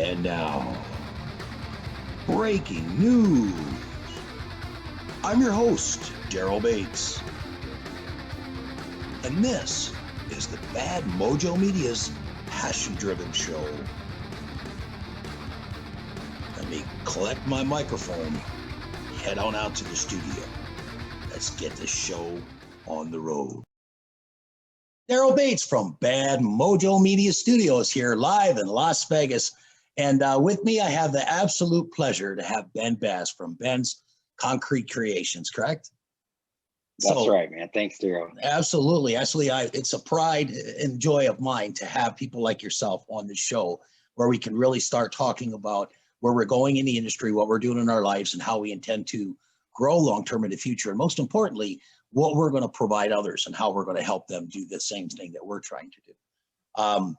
And now, breaking news. I'm your host, Daryl Bates. And this is the Bad Mojo Media's passion-driven show. Let me collect my microphone, head on out to the studio. Let's get this show on the road. Daryl Bates from Bad Mojo Media Studios here live in Las Vegas. And with me, I have the absolute pleasure to have Ben Bass from Ben's Concrete Creations, correct? That's right, man. Thanks, Daryl. Absolutely. Actually, it's a pride and joy of mine to have people like yourself on the show where we can really start talking about where we're going in the industry, what we're doing in our lives, and how we intend to grow long-term in the future. And most importantly, what we're going to provide others and how we're going to help them do the same thing that we're trying to do.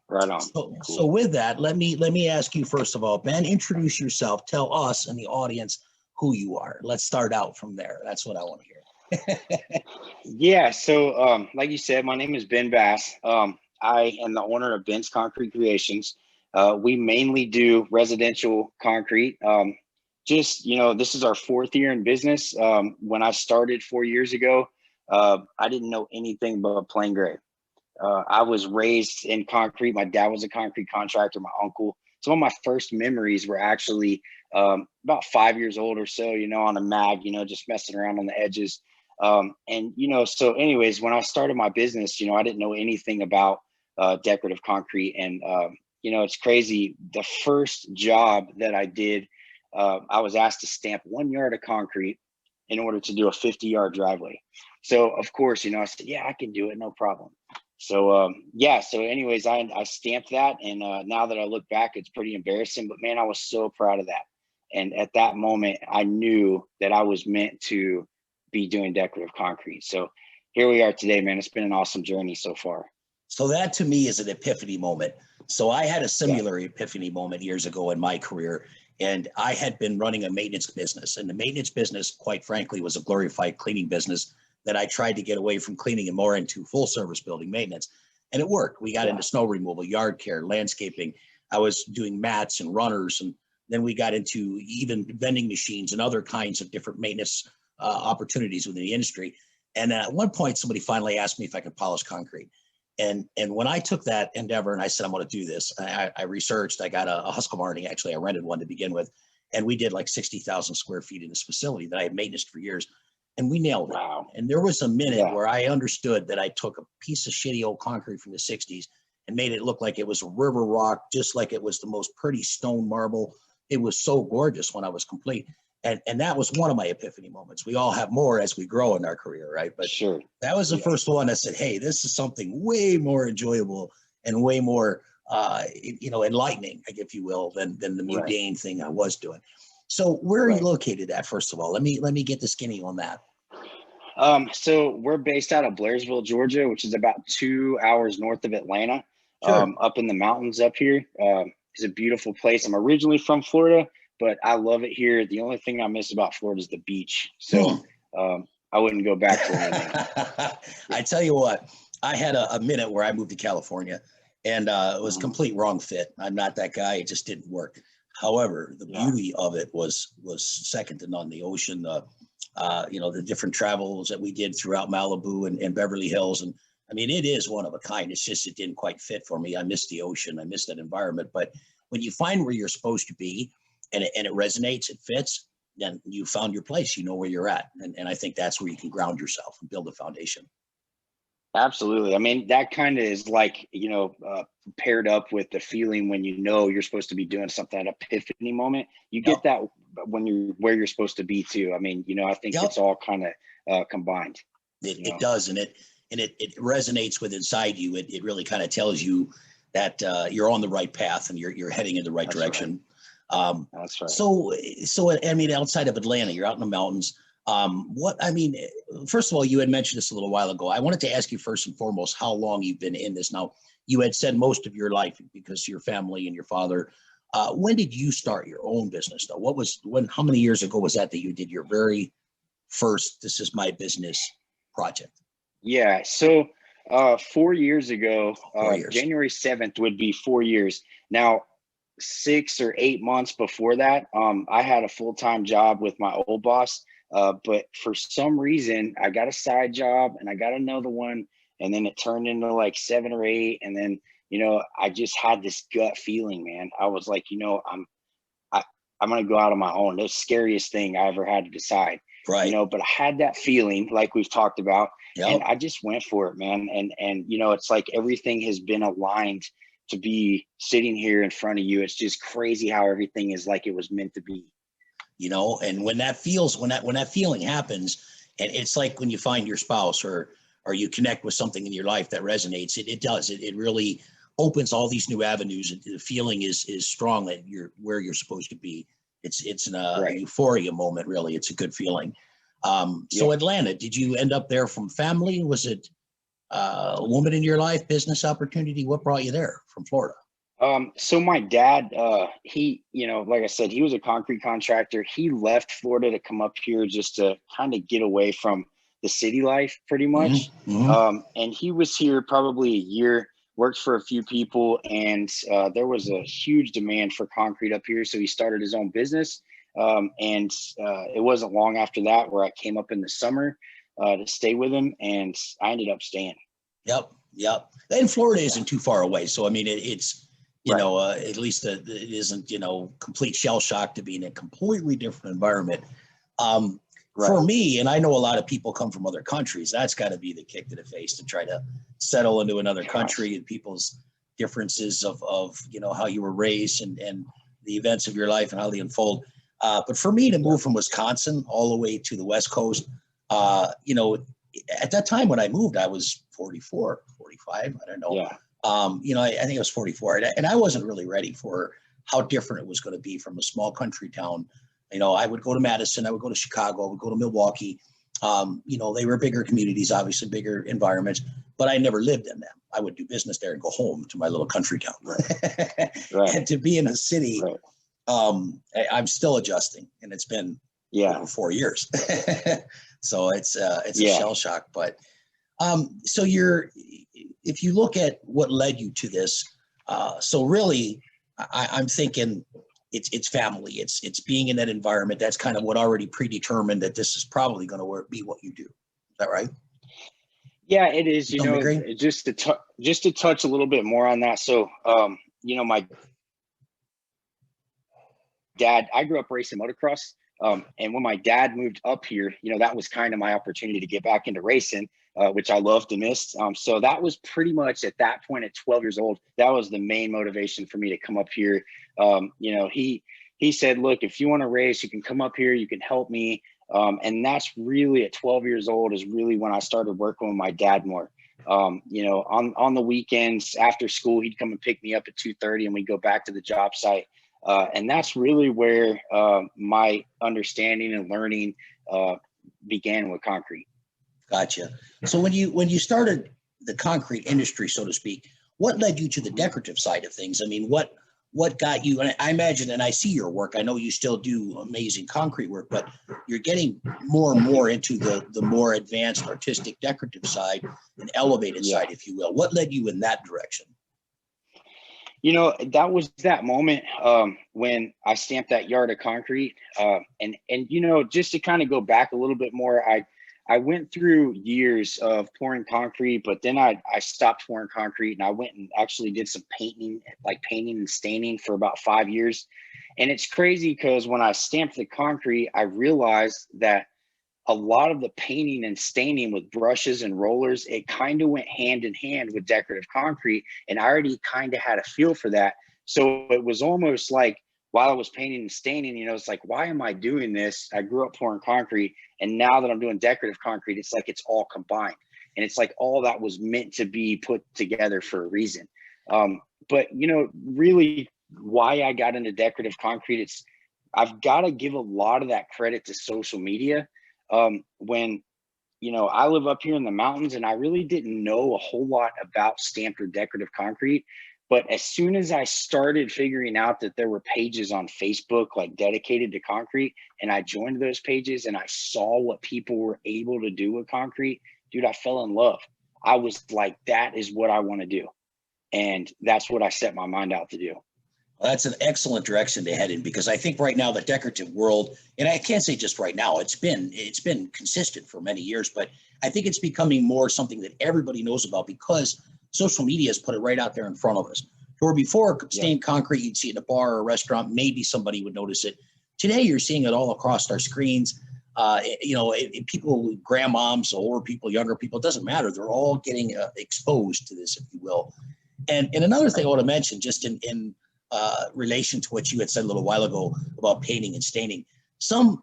Right on. So with that, let me ask you, first of all, Ben, introduce yourself. Tell us and the audience who you are. Let's start out from there. That's what I want to hear. Yeah. So, like you said, my name is Ben Bass. I am the owner of Ben's Concrete Creations. We mainly do residential concrete. This is our fourth year in business. When I started 4 years ago, I didn't know anything but plain gray. I was raised in concrete. My dad was a concrete contractor, my uncle. Some of my first memories were actually about 5 years old or so, on a mag, just messing around on the edges. So anyways, when I started my business, I didn't know anything about decorative concrete. And, it's crazy. The first job that I did, I was asked to stamp 1 yard of concrete in order to do a 50-yard driveway. So of course, I said, yeah, I can do it. No problem. So, so anyways, I stamped that. And now that I look back, it's pretty embarrassing, but man, I was so proud of that. And at that moment, I knew that I was meant to be doing decorative concrete. So here we are today, man. It's been an awesome journey so far. So that to me is an epiphany moment. So I had a similar epiphany moment years ago in my career. And I had been running a maintenance business, and the maintenance business, quite frankly, was a glorified cleaning business that I tried to get away from cleaning and more into full service building maintenance. And it worked. We got into snow removal, yard care, landscaping. I was doing mats and runners. And then we got into even vending machines and other kinds of different maintenance opportunities within the industry. And at one point, somebody finally asked me if I could polish concrete. And when I took that endeavor and I said, I'm going to do this, I researched, I got a Husqvarna, actually, I rented one to begin with. And we did like 60,000 square feet in this facility that I had maintenance for years. And we nailed it. Wow. And there was a minute where I understood that I took a piece of shitty old concrete from the 60s and made it look like it was a river rock, just like it was the most pretty stone marble. It was so gorgeous when I was complete. And that was one of my epiphany moments. We all have more as we grow in our career, right? But sure, that was the first one that said, hey, this is something way more enjoyable and way more, enlightening, if you will, than the mundane thing I was doing. So where are you located at, first of all? Let me get the skinny on that. So we're based out of Blairsville, Georgia, which is about 2 hours north of Atlanta, up in the mountains up here. It's a beautiful place. I'm originally from Florida, but I love it here. The only thing I miss about Florida is the beach. So I wouldn't go back for anything. I tell you what, I had a minute where I moved to California, and it was complete wrong fit. I'm not that guy. It just didn't work. However, the beauty of it was second to none. The ocean, the different travels that we did throughout Malibu and Beverly Hills. And I mean, it is one of a kind. It's just, it didn't quite fit for me. I missed the ocean. I missed that environment. But when you find where you're supposed to be and it resonates, it fits, then you found your place, you know where you're at. And I think that's where you can ground yourself and build a foundation. Absolutely. I mean, that kind of is like, paired up with the feeling when you're supposed to be doing something, that epiphany moment. You get that when you're where you're supposed to be too. I mean, I think it's all kind of combined. It does, and it resonates with inside you. It really kind of tells you that you're on the right path and you're heading in the right direction. Right. That's right. So I mean, outside of Atlanta, you're out in the mountains. First of all, you had mentioned this a little while ago. I wanted to ask you first and foremost how long you've been in this. Now, you had said most of your life because your family and your father. When did you start your own business, though? How many years ago was that you did your very first "This is my business" project? Yeah, so 4 years ago, January 7th would be 4 years. Now, 6 or 8 months before that, I had a full-time job with my old boss. But for some reason, I got a side job and I got another one, and then it turned into like 7 or 8. And then, I just had this gut feeling, man. I was like, I'm going to go out on my own. The scariest thing I ever had to decide, Right. but I had that feeling like we've talked about, Yep. and I just went for it, man. And, it's like everything has been aligned to be sitting here in front of you. It's just crazy how everything is like it was meant to be. And when that feeling happens, and it's like when you find your spouse or you connect with something in your life that resonates, it does. It really opens all these new avenues. And the feeling is strong that you're where you're supposed to be. It's a euphoria moment, really. It's a good feeling. So Atlanta, did you end up there from family? Was it a woman in your life, business opportunity? What brought you there from Florida? So my dad, he, like I said, he was a concrete contractor. He left Florida to come up here just to kind of get away from the city life pretty much. And he was here probably a year, worked for a few people, and there was a huge demand for concrete up here. So he started his own business. And it wasn't long after that where I came up in the summer to stay with him, and I ended up staying. Yep. And Florida isn't too far away. So, I mean, it's, at least it isn't, complete shell shock to be in a completely different environment. For me, and I know a lot of people come from other countries, that's got to be the kick to the face to try to settle into another country and people's differences of how you were raised and the events of your life and how they unfold. But for me to move from Wisconsin all the way to the West Coast, at that time when I moved, I was 44, 45, I don't know. Yeah. I think I was 44, and I wasn't really ready for how different it was going to be from a small country town. I would go to Madison, I would go to Chicago, I would go to Milwaukee. They were bigger communities, obviously bigger environments, but I never lived in them. I would do business there and go home to my little country town. And to be in a city, I'm still adjusting, and it's been over 4 years. So it's a shell shock, but so if you look at what led you to this, so really, I'm thinking it's family. It's being in that environment. That's kind of what already predetermined that this is probably going to be what you do. Is that right? Yeah, it is. Just to touch a little bit more on that. So, my dad, I grew up racing motocross. And when my dad moved up here, that was kind of my opportunity to get back into racing, which I loved and missed. So that was pretty much at that point at 12 years old, that was the main motivation for me to come up here. He said, look, if you want to race, you can come up here, you can help me. And that's really at 12 years old is really when I started working with my dad more. On the weekends after school, he'd come and pick me up at 2:30 and we'd go back to the job site. And that's really where my understanding and learning began with concrete. Gotcha. So when you started the concrete industry, so to speak, what led you to the decorative side of things? I mean, what got you? And I imagine, and I see your work, I know you still do amazing concrete work, but you're getting more and more into the more advanced artistic decorative side and elevated side, if you will. What led you in that direction? That was that moment when I stamped that yard of concrete. And just to kind of go back a little bit more, I went through years of pouring concrete, but then I stopped pouring concrete and I went and actually did some painting and staining for about 5 years. And it's crazy because when I stamped the concrete, I realized that a lot of the painting and staining with brushes and rollers, it kind of went hand in hand with decorative concrete. And I already kind of had a feel for that. So it was almost like while I was painting and staining, it's like, why am I doing this? I grew up pouring concrete. And now that I'm doing decorative concrete, it's like it's all combined. And it's like all that was meant to be put together for a reason. But, really why I got into decorative concrete, I've got to give a lot of that credit to social media. When I live up here in the mountains and I really didn't know a whole lot about stamped or decorative concrete. But as soon as I started figuring out that there were pages on Facebook like dedicated to concrete, and I joined those pages and I saw what people were able to do with concrete, dude, I fell in love. I was like, that is what I want to do. And that's what I set my mind out to do. Well, that's an excellent direction to head in, because I think right now the decorative world, and I can't say just right now, it's been consistent for many years, but I think it's becoming more something that everybody knows about because social media has put it right out there in front of us. Where before stained concrete, you'd see it in a bar or a restaurant, maybe somebody would notice it. Today, you're seeing it all across our screens. People, grandmoms, older people, younger people, it doesn't matter. They're all getting exposed to this, if you will. And another thing I want to mention, just in relation to what you had said a little while ago about painting and staining, some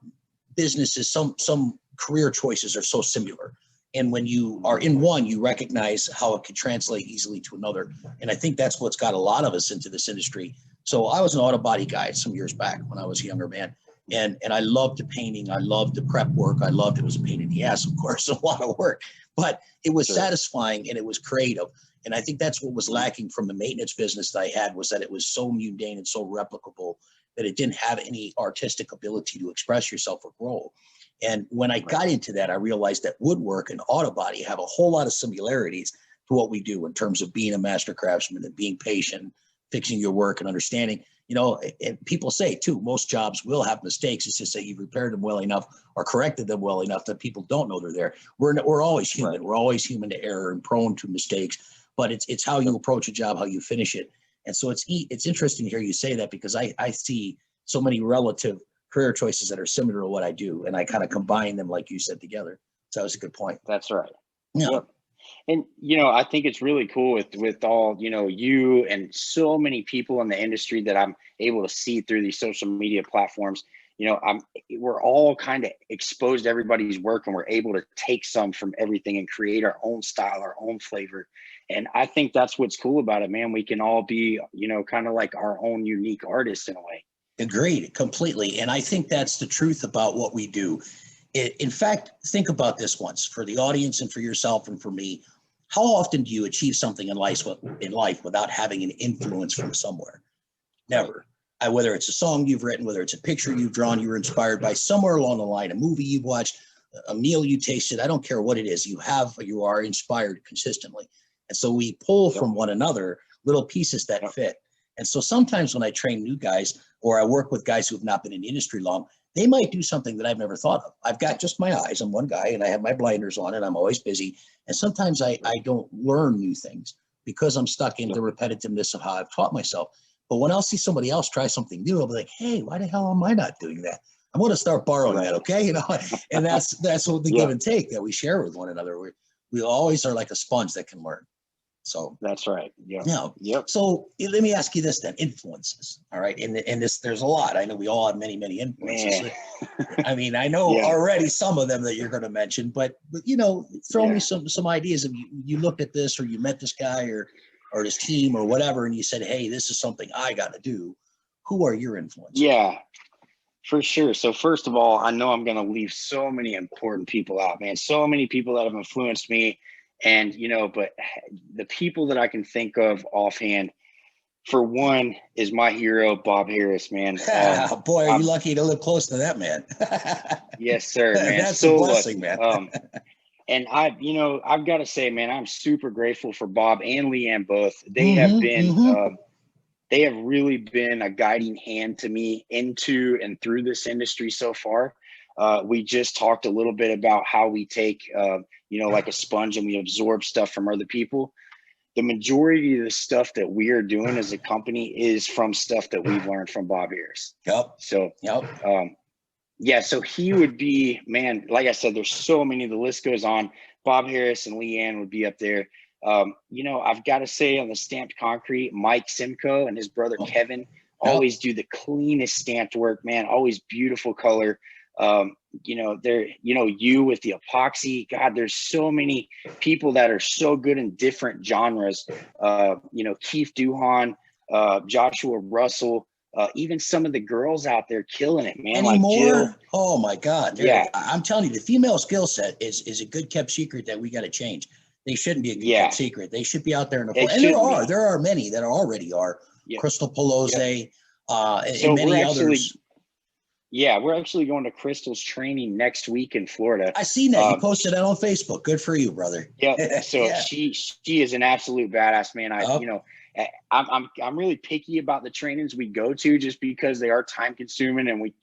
businesses, some career choices are so similar. And when you are in one, you recognize how it can translate easily to another. And I think that's what's got a lot of us into this industry. So I was an auto body guy some years back when I was a younger man. And I loved the painting. I loved the prep work. I loved it. It was a pain in the ass, of course, a lot of work, but it was satisfying and it was creative. And I think that's what was lacking from the maintenance business that I had, was that it was so mundane and so replicable that it didn't have any artistic ability to express yourself or grow. And when I got into that, I realized that woodwork and auto body have a whole lot of similarities to what we do in terms of being a master craftsman and being patient, fixing your work and understanding. And people say too, most jobs will have mistakes. It's just that you've repaired them well enough or corrected them well enough that people don't know they're there. We're always human. Right. We're always human to error and prone to mistakes, but it's how you approach a job, how you finish it. And so it's interesting to hear you say that, because I see so many relative career choices that are similar to what I do, and I kind of combine them, like you said, together. So that was a good point. That's right. Yeah. Yep. And, I think it's really cool with all, you and so many people in the industry that I'm able to see through these social media platforms. We're all kind of exposed to everybody's work, and we're able to take some from everything and create our own style, our own flavor. And I think that's what's cool about it, man. We can all be, kind of like our own unique artists in a way. Agreed, completely. And I think that's the truth about what we do. In fact, think about this once, for the audience and for yourself and for me. How often do you achieve something in life without having an influence from somewhere? Never. Whether it's a song you've written, whether it's a picture you've drawn, you were inspired by somewhere along the line, a movie you've watched, a meal you tasted, I don't care what it is, you are inspired consistently. And so we pull from one another little pieces that fit. And so sometimes when I train new guys, or I work with guys who have not been in the industry long, they might do something that I've never thought of. I've got just my eyes. I'm one guy and I have my blinders on and I'm always busy. And sometimes I don't learn new things because I'm stuck in the repetitiveness of how I've taught myself. But when I'll see somebody else try something new, I'll be like, hey, why the hell am I not doing that? I'm going to start borrowing that, okay? And that's what the give and take that we share with one another. We always are like a sponge that can learn. So that's right. Yeah. Yep. So let me ask you this then: influences. All right. And this, there's a lot. I know we all have many, many influences. I mean, I know already some of them that you're going to mention, but throw me some ideas. If you looked at this, or you met this guy or this team or whatever, and you said, hey, this is something I got to do. Who are your influences? Yeah, for sure. So first of all, I know I'm going to leave so many important people out, man. So many people that have influenced me. And, but the people that I can think of offhand, for one, is my hero, Bob Harris, man. Boy, are you lucky to live close to that man. Yes, sir, man. That's so a blessing, lucky. Man. And I've got to say, man, I'm super grateful for Bob and Leanne both. They have been, they have really been a guiding hand to me into and through this industry so far. We just talked a little bit about how we take, like a sponge, and we absorb stuff from other people. The majority of the stuff that we are doing as a company is from stuff that we've learned from Bob Harris. Yep. So, so he would be, man, like I said, there's so many, the list goes on. Bob Harris and Leanne would be up there. I've got to say, on the stamped concrete, Mike Simcoe and his brother Kevin always do the cleanest stamped work, man. Always beautiful color. You with the epoxy, God, there's so many people that are so good in different genres. Keith Duhan, Joshua Russell, even some of the girls out there killing it, man. Anymore? Like Jill. Oh my God. I'm telling you, the female skill set is a good kept secret that we got to change. They shouldn't be a good kept secret. They should be out there in the and there are many that already are. Crystal Pelosi, and many others. We're actually going to Crystal's training next week in Florida. I seen that. You posted that on Facebook. Good for you, brother. Yeah. So she is an absolute badass, man. I'm really picky about the trainings we go to, just because they are time consuming and we,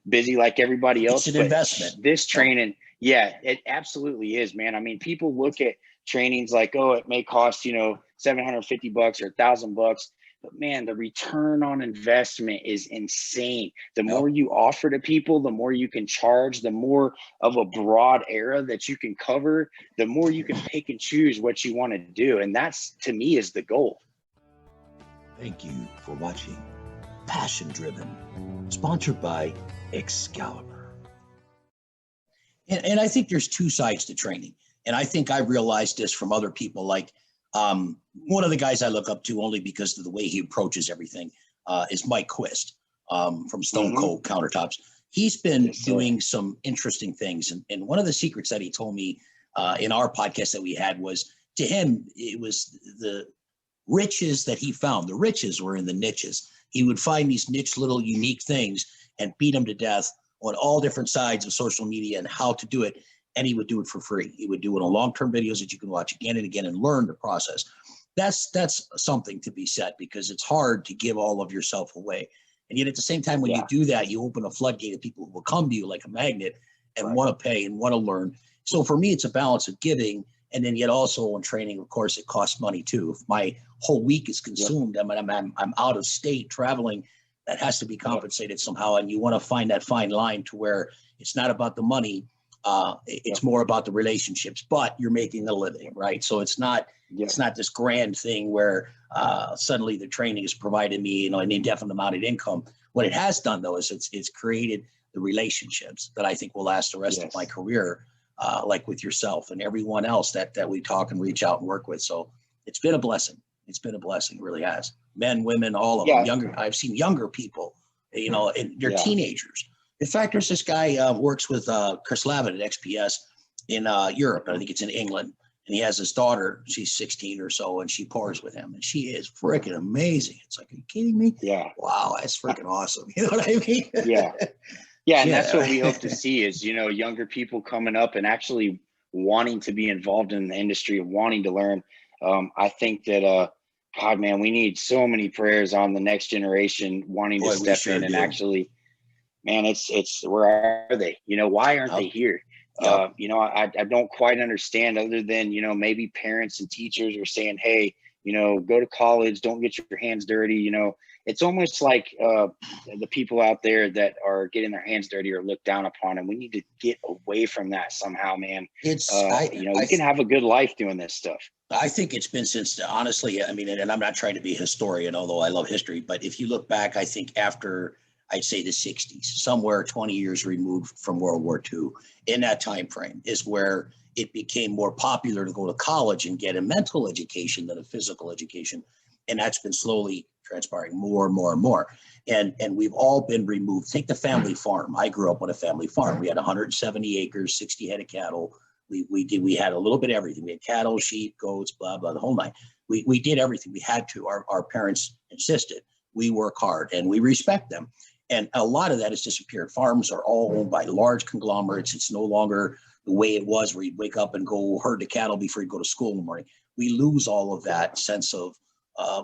busy like everybody else. It's an investment. This training, yeah, it absolutely is, man. I mean, people look at trainings like, oh, it may cost, $750 or $1,000. But man, the return on investment is insane. The more you offer to people, the more you can charge, the more of a broad area that you can cover, the more you can pick and choose what you want to do. And that's, to me, is the goal. Thank you for watching Passion Driven, sponsored by Excalibur. And I think there's two sides to training. And I think I realized this from other people, like, one of the guys I look up to only because of the way he approaches everything is Mike Quist from Stone Cold Countertops. He's been doing some interesting things. And one of the secrets that he told me in our podcast that we had was, to him, it was the riches that he found. The riches were in the niches. He would find these niche little unique things and beat them to death on all different sides of social media and how to do it. And he would do it for free. He would do it on long-term videos that you can watch again and again and learn the process. That's something to be said, because it's hard to give all of yourself away. And yet at the same time, when you do that, you open a floodgate of people who will come to you like a magnet and want to pay and want to learn. So for me, it's a balance of giving. And then yet also in training, of course, it costs money too. If my whole week is consumed, I'm out of state traveling, that has to be compensated somehow. And you want to find that fine line to where it's not about the money. It's more about the relationships, but you're making a living, right? So it's not this grand thing where suddenly the training has provided me, an indefinite amount of income. What it has done, though, is it's created the relationships that I think will last the rest of my career, like with yourself and everyone else that we talk and reach out and work with. So it's been a blessing. It's been a blessing, it really has. Men, women, all of them. Younger. I've seen younger people, and they're teenagers. In fact, there's this guy works with Chris Lavin at XPS in Europe. I think it's in England. And he has his daughter. She's 16 or so, and she pours with him. And she is freaking amazing. It's like, are you kidding me? Yeah. Wow, that's freaking awesome. You know what I mean? Yeah. Yeah, and that's what we hope to see is, younger people coming up and actually wanting to be involved in the industry and wanting to learn. I think that, God, man, we need so many prayers on the next generation wanting to step in and actually – man, it's where are they? Why aren't they here? I don't quite understand, other than, maybe parents and teachers are saying, hey, go to college, don't get your hands dirty. It's almost like the people out there that are getting their hands dirty are looked down upon, and we need to get away from that somehow, man. We can have a good life doing this stuff. I think it's been since, honestly, and I'm not trying to be a historian, although I love history, but if you look back, I think after, I'd say the 60s, somewhere 20 years removed from World War II, in that time frame is where it became more popular to go to college and get a mental education than a physical education. And that's been slowly transpiring more and more and more. And we've all been removed. Take the family farm. I grew up on a family farm. We had 170 acres, 60 head of cattle. We had a little bit of everything. We had cattle, sheep, goats, blah, blah, the whole nine. We did everything. We had to. Our parents insisted. We work hard and we respect them. And a lot of that has disappeared. Farms are all owned by large conglomerates. It's no longer the way it was, where you'd wake up and go herd the cattle before you go to school in the morning. We lose all of that sense of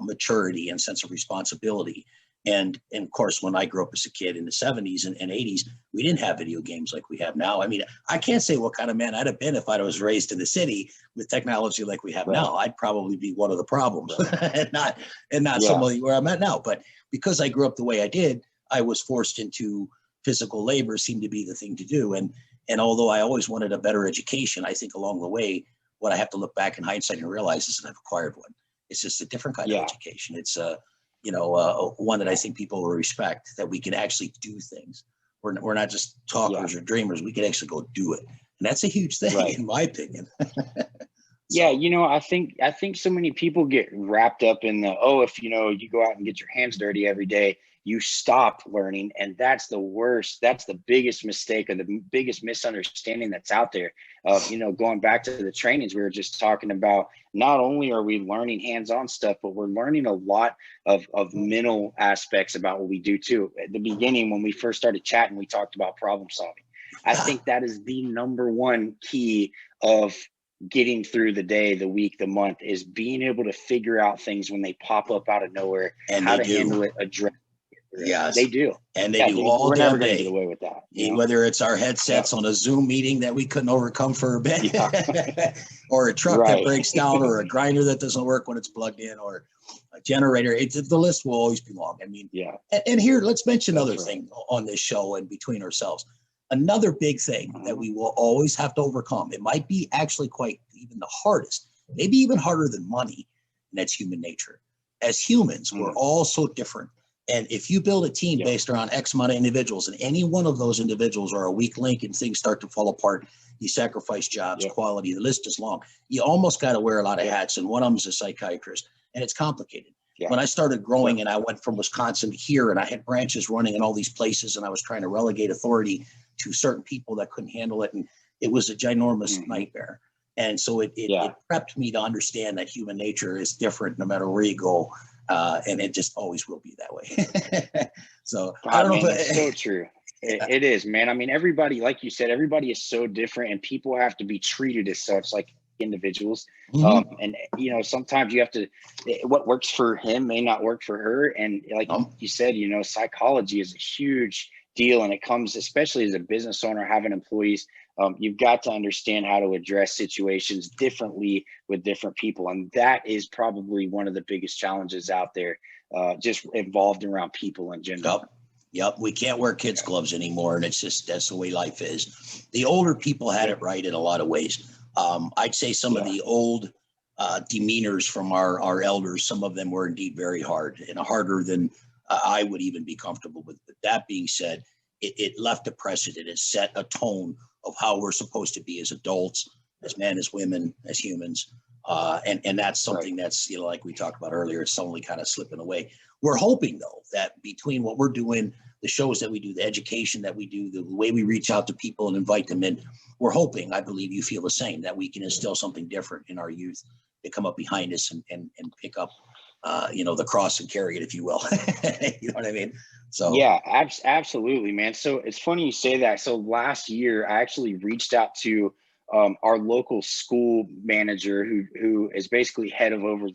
maturity and sense of responsibility. And of course, when I grew up as a kid in the 70s and 80s, we didn't have video games like we have now. I mean, I can't say what kind of man I'd have been if I was raised in the city with technology like we have now. I'd probably be one of the problems and not somebody where I'm at now. But because I grew up the way I did, I was forced into physical labor, seemed to be the thing to do. And although I always wanted a better education, I think along the way, what I have to look back in hindsight and realize is that I've acquired one. It's just a different kind of education. It's one that I think people will respect, that we can actually do things. We're not just talkers or dreamers. We can actually go do it. And that's a huge thing, in my opinion. I think so many people get wrapped up in the, if, you go out and get your hands dirty every day, you stop learning. And that's the worst. That's the biggest mistake, or the biggest misunderstanding that's out there. Going back to the trainings we were just talking about, not only are we learning hands-on stuff, but we're learning a lot of mental aspects about what we do too. At the beginning, when we first started chatting, we talked about problem solving. I think that is the number one key of getting through the day, the week, the month, is being able to figure out things when they pop up out of nowhere, And how they to handle do. it, address it. Yes. They do. And they Yeah, do dude, all we're never damn going to get day. away with that. You know? Whether it's our Yeah. headsets on a Zoom meeting that we couldn't overcome for a bit, Yeah. or a truck that Right. breaks down, or a grinder that doesn't work when it's plugged in, or a generator. The list will always be long. I mean, Yeah. and here, let's mention That's another right. thing on this show and between ourselves. Another big thing that we will always have to overcome, it might be actually quite even the hardest, maybe even harder than money, and that's human nature. As humans, we're all so different. And if you build a team based around X amount of individuals, and any one of those individuals are a weak link and things start to fall apart, you sacrifice jobs, quality, the list is long. You almost got to wear a lot of hats, and one of them is a psychiatrist, and it's complicated. When I started growing and I went from Wisconsin to here, and I had branches running in all these places, and I was trying to relegate authority to certain people that couldn't handle it, and it was a ginormous nightmare. And so it prepped me to understand that human nature is different no matter where you go. And it just always will be that way. So God, I don't know man, it's so true. It is, man. I mean, everybody, like you said, everybody is so different, and people have to be treated as such, like individuals. And you know, sometimes you have to, what works for him may not work for her. And like you said, you know, psychology is a huge deal, and it comes, especially as a business owner, having employees. You've got to understand how to address situations differently with different people. And that is probably one of the biggest challenges out there, just involved around people in general. Yep. We can't wear kids' gloves anymore. And it's just, that's the way life is. The older people had it right in a lot of ways. I'd say some of the old demeanors from our elders, some of them were indeed very hard, and harder than I would even be comfortable with. But that being said, it left a precedent. It set a tone of how we're supposed to be as adults, as men, as women, as humans. And that's something that's, you know, like we talked about earlier, it's only kind of slipping away. We're hoping, though, that between what we're doing, the shows that we do, the education that we do, the way we reach out to people and invite them in, we're hoping, I believe you feel the same, that we can instill something different in our youth to come up behind us and pick up, you know, the cross and carry it, if you will. You know what I mean? So yeah, absolutely, man. So it's funny you say that. So last year, I actually reached out to our local school manager, who is basically head of over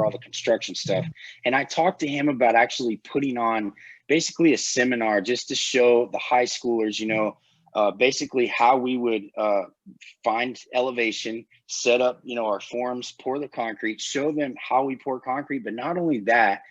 all the construction stuff, and I talked to him about actually putting on basically a seminar just to show the high schoolers, you know, basically how we would find elevation, set up, you know, our forms, pour the concrete, show them how we pour concrete, but not only that,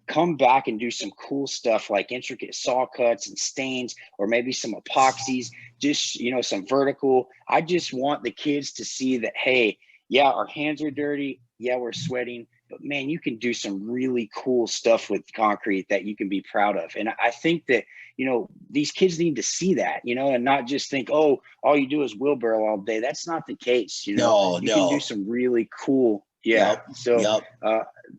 come back and do some cool stuff like intricate saw cuts and stains, or maybe some epoxies, just, you know, some vertical. I just want the kids to see that, hey, yeah, our hands are dirty. Yeah, we're sweating, but man, you can do some really cool stuff with concrete that you can be proud of. And I think that, you know, these kids need to see that, you know, and not just think, oh, all you do is wheelbarrow all day. That's not the case. You know, you can do some really cool. Yeah. So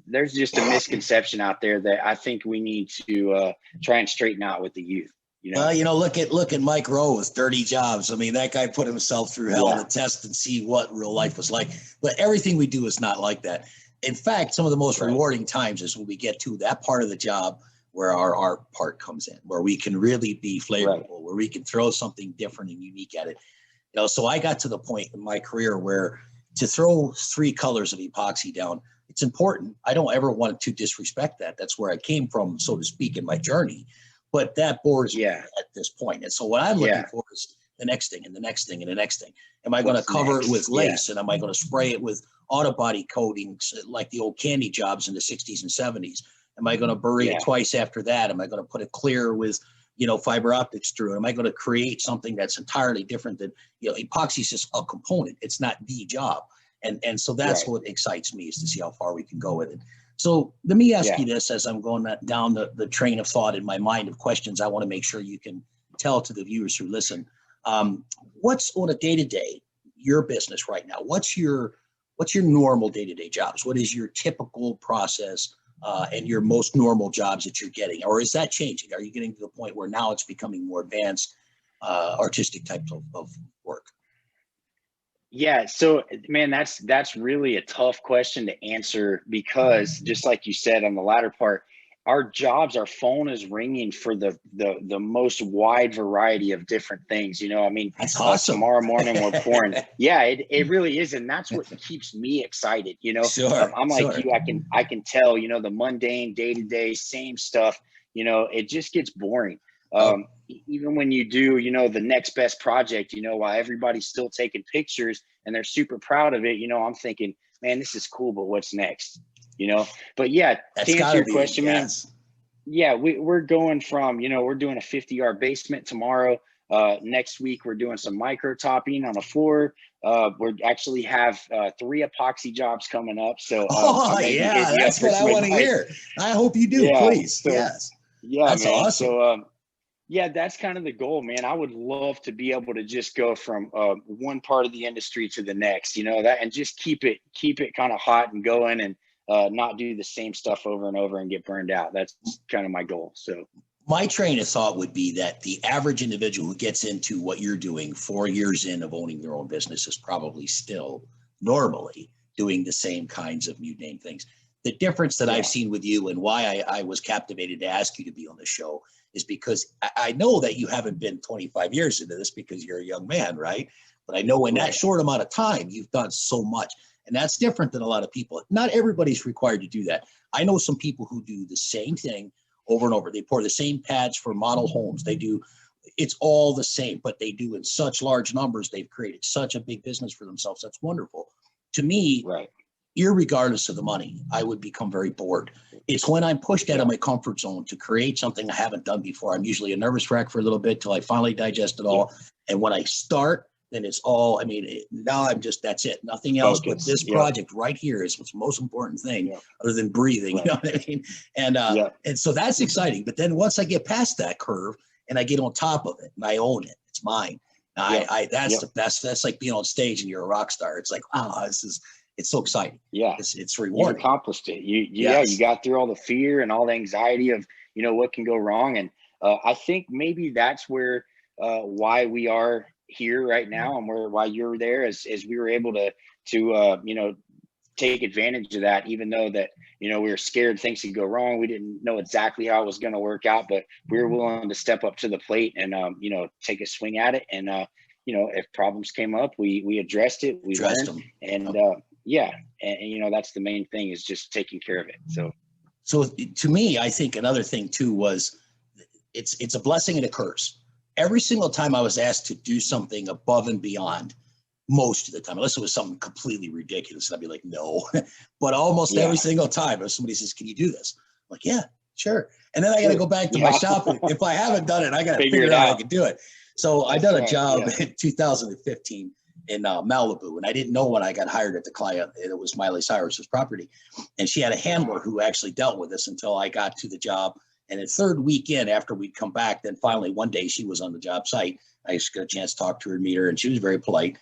there's just a misconception out there that I think we need to try and straighten out with the youth. You know? Well, you know, look at Mike Rowe with Dirty Jobs. I mean, that guy put himself through hell to test and see what real life was like. But everything we do is not like that. In fact, some of the most rewarding times is when we get to that part of the job where our art part comes in, where we can really be flavorful, where we can throw something different and unique at it. You know, so I got to the point in my career where to throw 3 colors of epoxy down, it's important. I don't ever want to disrespect that. That's where I came from, so to speak, in my journey. But that bores me at this point. And so what I'm looking for is the next thing and the next thing and the next thing. Am I going to cover it with lace? And am I going to spray it with auto body coatings like the old candy jobs in the 60s and 70s? Am I going to bury it twice after that? Am I going to put it clear with, you know, fiber optics through it? Am I going to create something that's entirely different than, you know, epoxy is just a component. It's not the job. And so that's what excites me, is to see how far we can go with it. So let me ask you this, as I'm going down the train of thought in my mind of questions I want to make sure you can tell to the viewers who listen. What's on a day-to-day, your business right now? What's your normal day-to-day jobs? What is your typical process and your most normal jobs that you're getting? Or is that changing? Are you getting to the point where now it's becoming more advanced, artistic types of work? Yeah, so man, that's really a tough question to answer, because just like you said on the latter part, our jobs, our phone is ringing for the most wide variety of different things. You know, I mean, That's awesome. tomorrow morning we're pouring. Yeah, it really is, and that's what keeps me excited. You know, Sure, I'm like sure. you. I can tell. You know, the mundane, day to day, same stuff. You know, it just gets boring. Oh, Even when you do, you know, the next best project. You know, while everybody's still taking pictures and they're super proud of it. You know, I'm thinking, man, this is cool, but what's next? You know, but yeah, that's to answer gotta your be, question, man, yes. yeah, we're going from, you know, we're doing a 50-yard basement tomorrow. Next week, we're doing some micro topping on a floor. We actually have 3 epoxy jobs coming up. So I Oh, may be yeah, hitting you up that's for what I some want to advice. hear. I hope you do, Yeah. please. So, Yes, yeah, that's man. awesome. So, yeah, that's kind of the goal, man. I would love to be able to just go from one part of the industry to the next, you know, that, and just keep it kind of hot and going, and not do the same stuff over and over and get burned out. That's kind of my goal. So, My train of thought would be that the average individual who gets into what you're doing 4 years in of owning their own business is probably still normally doing the same kinds of mundane things. The difference that I've yeah, seen with you and why I was captivated to ask you to be on the show is because I know that you haven't been 25 years into this because you're a young man, right? But I know in that right. short amount of time, you've done so much. And that's different than a lot of people. Not everybody's required to do that. I know some people who do the same thing over and over. They pour the same pads for model homes. They do, it's all the same, but they do in such large numbers. They've created such a big business for themselves. That's wonderful. To me, Right. irregardless of the money, I would become very bored. It's when I'm pushed out of Yeah. my comfort zone to create something I haven't done before. I'm usually a nervous wreck for a little bit till I finally digest it all. And when I start, then it's all, I mean, now I'm just, that's it, nothing else. But Focus. this Yep. project right here is what's the most important thing Yep. other than breathing. Right. You know what I mean? Yep. And so that's exciting. But then once I get past that curve and I get on top of it and I own it, it's mine. Yep. That's Yep. the best. That's like being on stage and you're a rock star. It's like, wow, it's so exciting. Yeah. It's You've rewarding. accomplished it. Yeah, you Yes. got through all the fear and all the anxiety of, you know, what can go wrong. And I think maybe that's where why we are here right now, and why you're there, is we were able to you know, take advantage of that, even though that, you know, we were scared things could go wrong. We didn't know exactly how it was going to work out, but we were willing to step up to the plate and you know, take a swing at it. And you know, if problems came up, we addressed it, we Dressed learned, them. and yeah, and you know, that's the main thing, is just taking care of it. So to me, I think another thing too was it's a blessing and a curse. Every single time I was asked to do something above and beyond, most of the time, unless it was something completely ridiculous, I'd be like, no. But almost every Yeah. single time, if somebody says, "Can you do this?" I'm like, yeah, sure. And then I got to go back to my Yeah. shop. And if I haven't done it, I got to Figure figure it out how I out. can do it. So I That's done a right. job Yeah. in 2015 in Malibu, and I didn't know when I got hired at the client, it was Miley Cyrus's property, and she had a handler who actually dealt with this until I got to the job. And the third weekend after we'd come back, then finally one day she was on the job site. I just got a chance to talk to her and meet her, and she was very polite.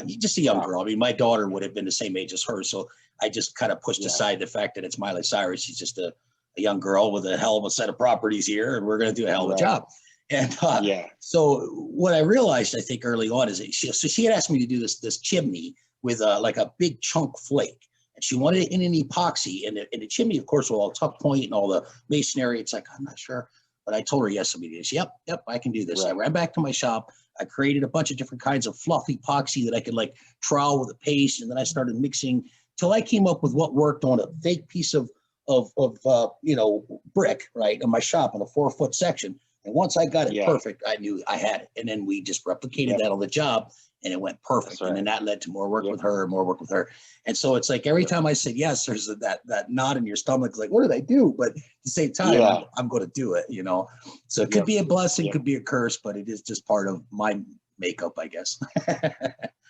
Just a young girl. I mean, my daughter would have been the same age as her, so I just kind of pushed aside the fact that it's Miley Cyrus. She's just a young girl with a hell of a set of properties here, and we're going to do a hell of a job. And Yeah. so what I realized, I think early on, is that she had asked me to do this chimney with like a big chunk flake, and she wanted it in an epoxy, and the chimney, of course, with all the tuck point and all the masonry. It's like, I'm not sure, but I told her yes immediately. She, yep, I can do this. I ran back to my shop. I created a bunch of different kinds of fluff epoxy that I could like trowel with a paste, and then I started mixing till I came up with what worked on a fake piece of you know, brick, right, in my shop in a 4-foot section. And once I got it perfect, I knew I had it. And then we just replicated that on the job, and it went perfect. And then that led to more work with her and more work with her. And so it's like every time I said yes, there's that knot in your stomach, like, what did I do? But at the same time, I'm going to do it, you know. So it could be a blessing, could be a curse, but it is just part of my makeup, I guess.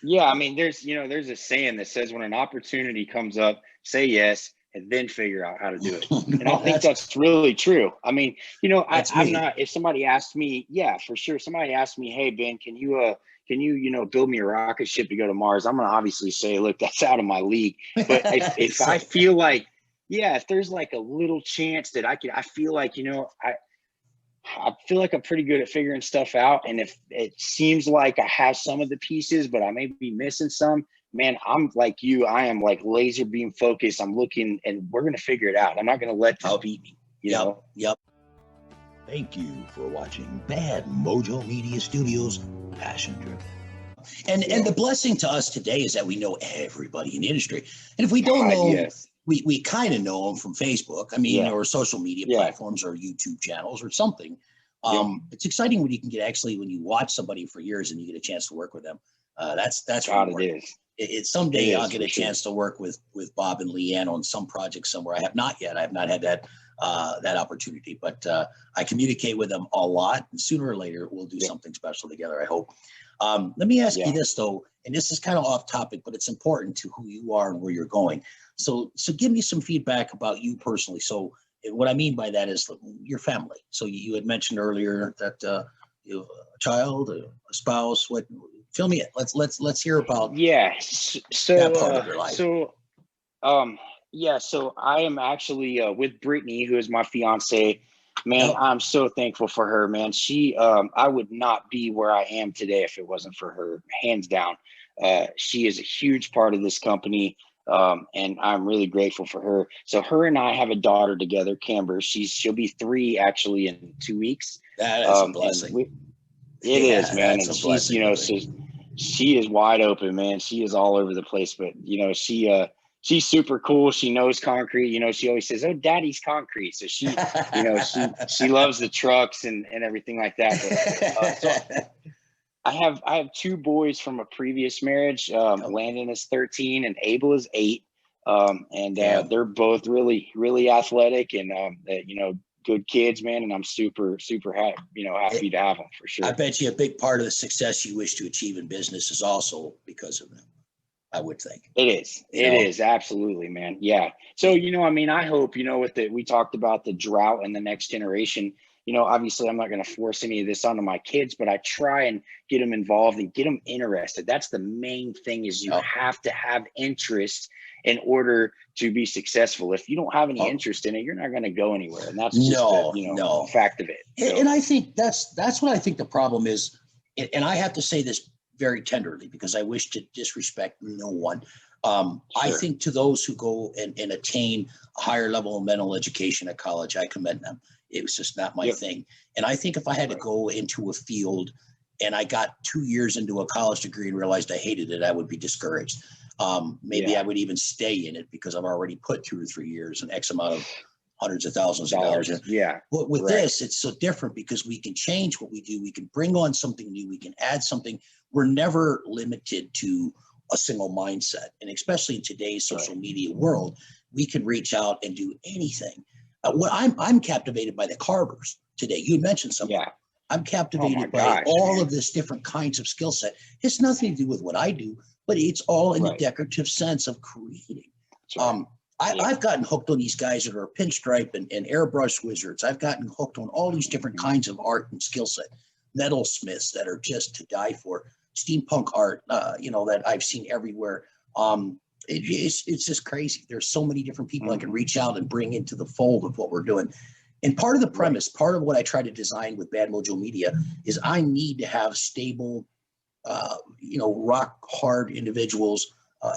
Yeah, I mean, there's a saying that says when an opportunity comes up, say yes, and then figure out how to do it. And I think that's really true. I mean, you know, I'm not, if somebody asked me, yeah, for sure. Somebody asked me, hey, Ben, can you, you know, build me a rocket ship to go to Mars? I'm going to obviously say, look, that's out of my league. But if I feel like, yeah, if there's like a little chance that I feel like, you know, I feel like I'm pretty good at figuring stuff out. And if it seems like I have some of the pieces, but I may be missing some, man, I'm like you. I am like laser beam focused. I'm looking, and we're going to figure it out. I'm not going to let this beat me. you know. Yep. Thank you for watching Bad Mojo Media Studios Passion Driven. And the blessing to us today is that we know everybody in the industry. And if we don't know them, we kind of know them from Facebook, I mean, or social media platforms or YouTube channels or something. It's exciting when you can get when you watch somebody for years and you get a chance to work with them. That's God, it is. It's someday I'll get a chance to work with Bob and Leanne on some project somewhere. I have not yet. I have not had that opportunity, but I communicate with them a lot, and sooner or later we'll do something special together, I hope. Let me ask you this though, and this is kind of off topic, but it's important to who you are and where you're going. So give me some feedback about you personally. So what I mean by that is your family. So you had mentioned earlier that you have a child, a spouse. What? Fill me in. Let's hear about that part of your life. So I am actually with Brittany, who is my fiance. Man, I'm so thankful for her, man. She, I would not be where I am today if it wasn't for her, hands down. She is a huge part of this company, and I'm really grateful for her. So her and I have a daughter together, Camber. She'll be 3 actually in 2 weeks. That is a blessing. It is, man. And she's, you know, so she is wide open, man. She is all over the place, but you know, she's super cool. She knows concrete. You know, she always says, "Oh, Daddy's concrete." So she, you know, she loves the trucks and everything like that. But, so I have 2 boys from a previous marriage. Landon is 13 and Abel is 8. And they're both really, really athletic and you know, good kids, man. And I'm super happy to have them for sure. I bet you a big part of the success you wish to achieve in business is also because of them, I would think. It is. It is. Absolutely, man. Yeah. So, you know, I mean, I hope, you know, we talked about the drought and the next generation, you know, obviously I'm not going to force any of this onto my kids, but I try and get them involved and get them interested. That's the main thing is you have to have interest in order to be successful. If you don't have any interest in it, you're not going to go anywhere. And that's just the fact of it. So. And I think that's what I think the problem is. And I have to say this very tenderly because I wish to disrespect no one. I think to those who go and attain a higher level of mental education at college, I commend them. It was just not my thing. And I think if I had to go into a field and I got 2 years into a college degree and realized I hated it, I would be discouraged. Maybe I would even stay in it because I've already put 2 or 3 years and X amount of hundreds of thousands of dollars. But with this, it's so different because we can change what we do. We can bring on something new. We can add something. We're never limited to a single mindset. And especially in today's social media world, we can reach out and do anything. What I'm captivated by the carvers today. You had mentioned something. I'm captivated by all of this different kinds of skill set. It's nothing to do with what I do, but it's all in the decorative sense of creating. I've gotten hooked on these guys that are pinstripe and airbrush wizards. I've gotten hooked on all these different kinds of art and skill set. Metalsmiths that are just to die for. Steampunk art, you know, that I've seen everywhere. It's just crazy. There's so many different people I can reach out and bring into the fold of what we're doing. And part of the premise, part of what I try to design with Bad Mojo Media is I need to have stable, you know, rock hard individuals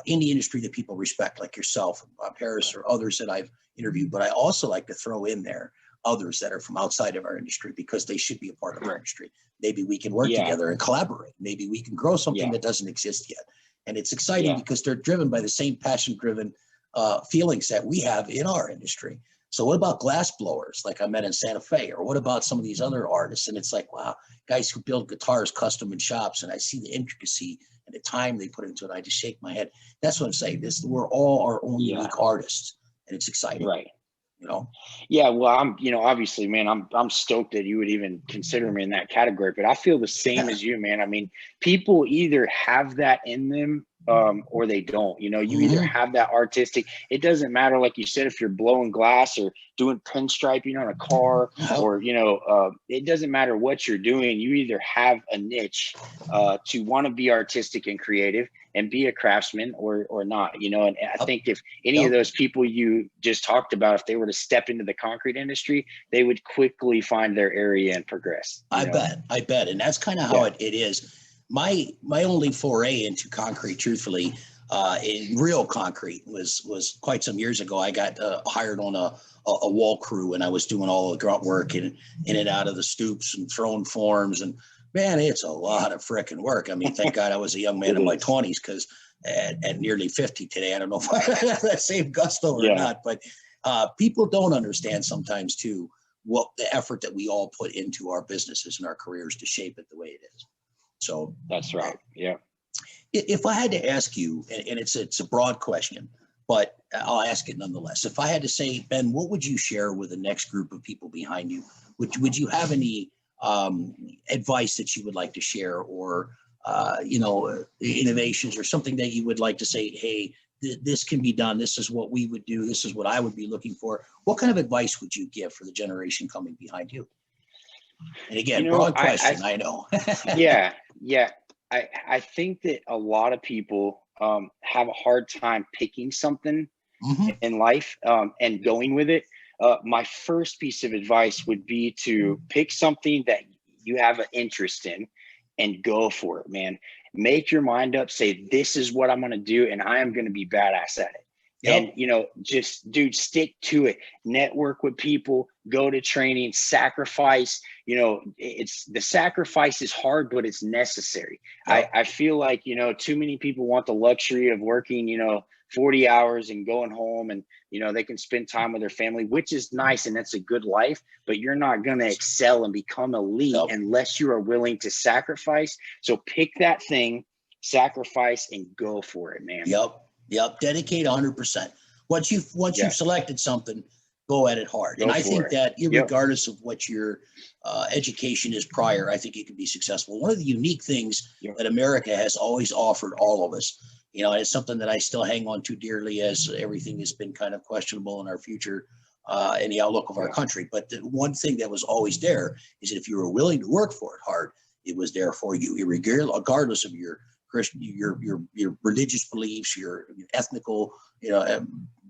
in the industry that people respect, like yourself, Bob Harris, or others that I've interviewed. But I also like to throw in there others that are from outside of our industry because they should be a part of our industry. Maybe we can work together and collaborate. Maybe we can grow something that doesn't exist yet. And it's exciting because they're driven by the same passion-driven feelings that we have in our industry. So what about glass blowers like I met in Santa Fe? Or what about some of these other artists? And it's like, wow, guys who build guitars custom in shops, and I see the intricacy and the time they put into it. I just shake my head. That's what I'm saying. We're all our own unique artists, and it's exciting. You know? Yeah, well, I'm, you know, obviously, man, I'm stoked that you would even consider me in that category, but I feel the same as you, man. I mean, people either have that in them or they don't. You know, you either have that artistic, it doesn't matter, like you said, if you're blowing glass or doing pinstriping on a car or, you know, it doesn't matter what you're doing. You either have a niche to want to be artistic and creative and be a craftsman or not, you know. And I think if any of those people you just talked about, if they were to step into the concrete industry, they would quickly find their area and progress. I bet. And that's kind of how it is. My only foray into concrete, truthfully, in real concrete was quite some years ago. I got hired on a wall crew, and I was doing all the grunt work in and out of the stoops and throwing forms. And man, it's a lot of frickin' work. I mean, thank God I was a young man in my 20s, because at nearly 50 today, I don't know if I have that same gusto or not, but people don't understand sometimes too what the effort that we all put into our businesses and our careers to shape it the way it is. So that's right. Yeah. If I had to ask you, and it's a broad question, but I'll ask it nonetheless. If I had to say, Ben, what would you share with the next group of people behind you? Would you have any advice that you would like to share, or innovations, or something that you would like to say, hey, this can be done. This is what we would do. This is what I would be looking for. What kind of advice would you give for the generation coming behind you? And again, broad question, I know. Yeah. I think that a lot of people have a hard time picking something in life and going with it. My first piece of advice would be to pick something that you have an interest in and go for it, man. Make your mind up, say, this is what I'm going to do, and I am going to be badass at it. Yep. And, just, dude, stick to it. Network with people, go to training, sacrifice. It's the sacrifice is hard, but it's necessary. Yep. I feel like, too many people want the luxury of working, 40 hours and going home, and, they can spend time with their family, which is nice. And that's a good life, but you're not going to excel and become elite unless you are willing to sacrifice. So pick that thing, sacrifice, and go for it, man. Yep. Dedicate 100%. Once you've selected something, go at it hard. And I think that regardless of what your education is prior, I think you can be successful. One of the unique things that America has always offered all of us, and it's something that I still hang on to dearly, as everything has been kind of questionable in our future and the outlook of our country. But the one thing that was always there is that if you were willing to work for it hard, it was there for you, regardless of your Christian, your religious beliefs, your ethnical,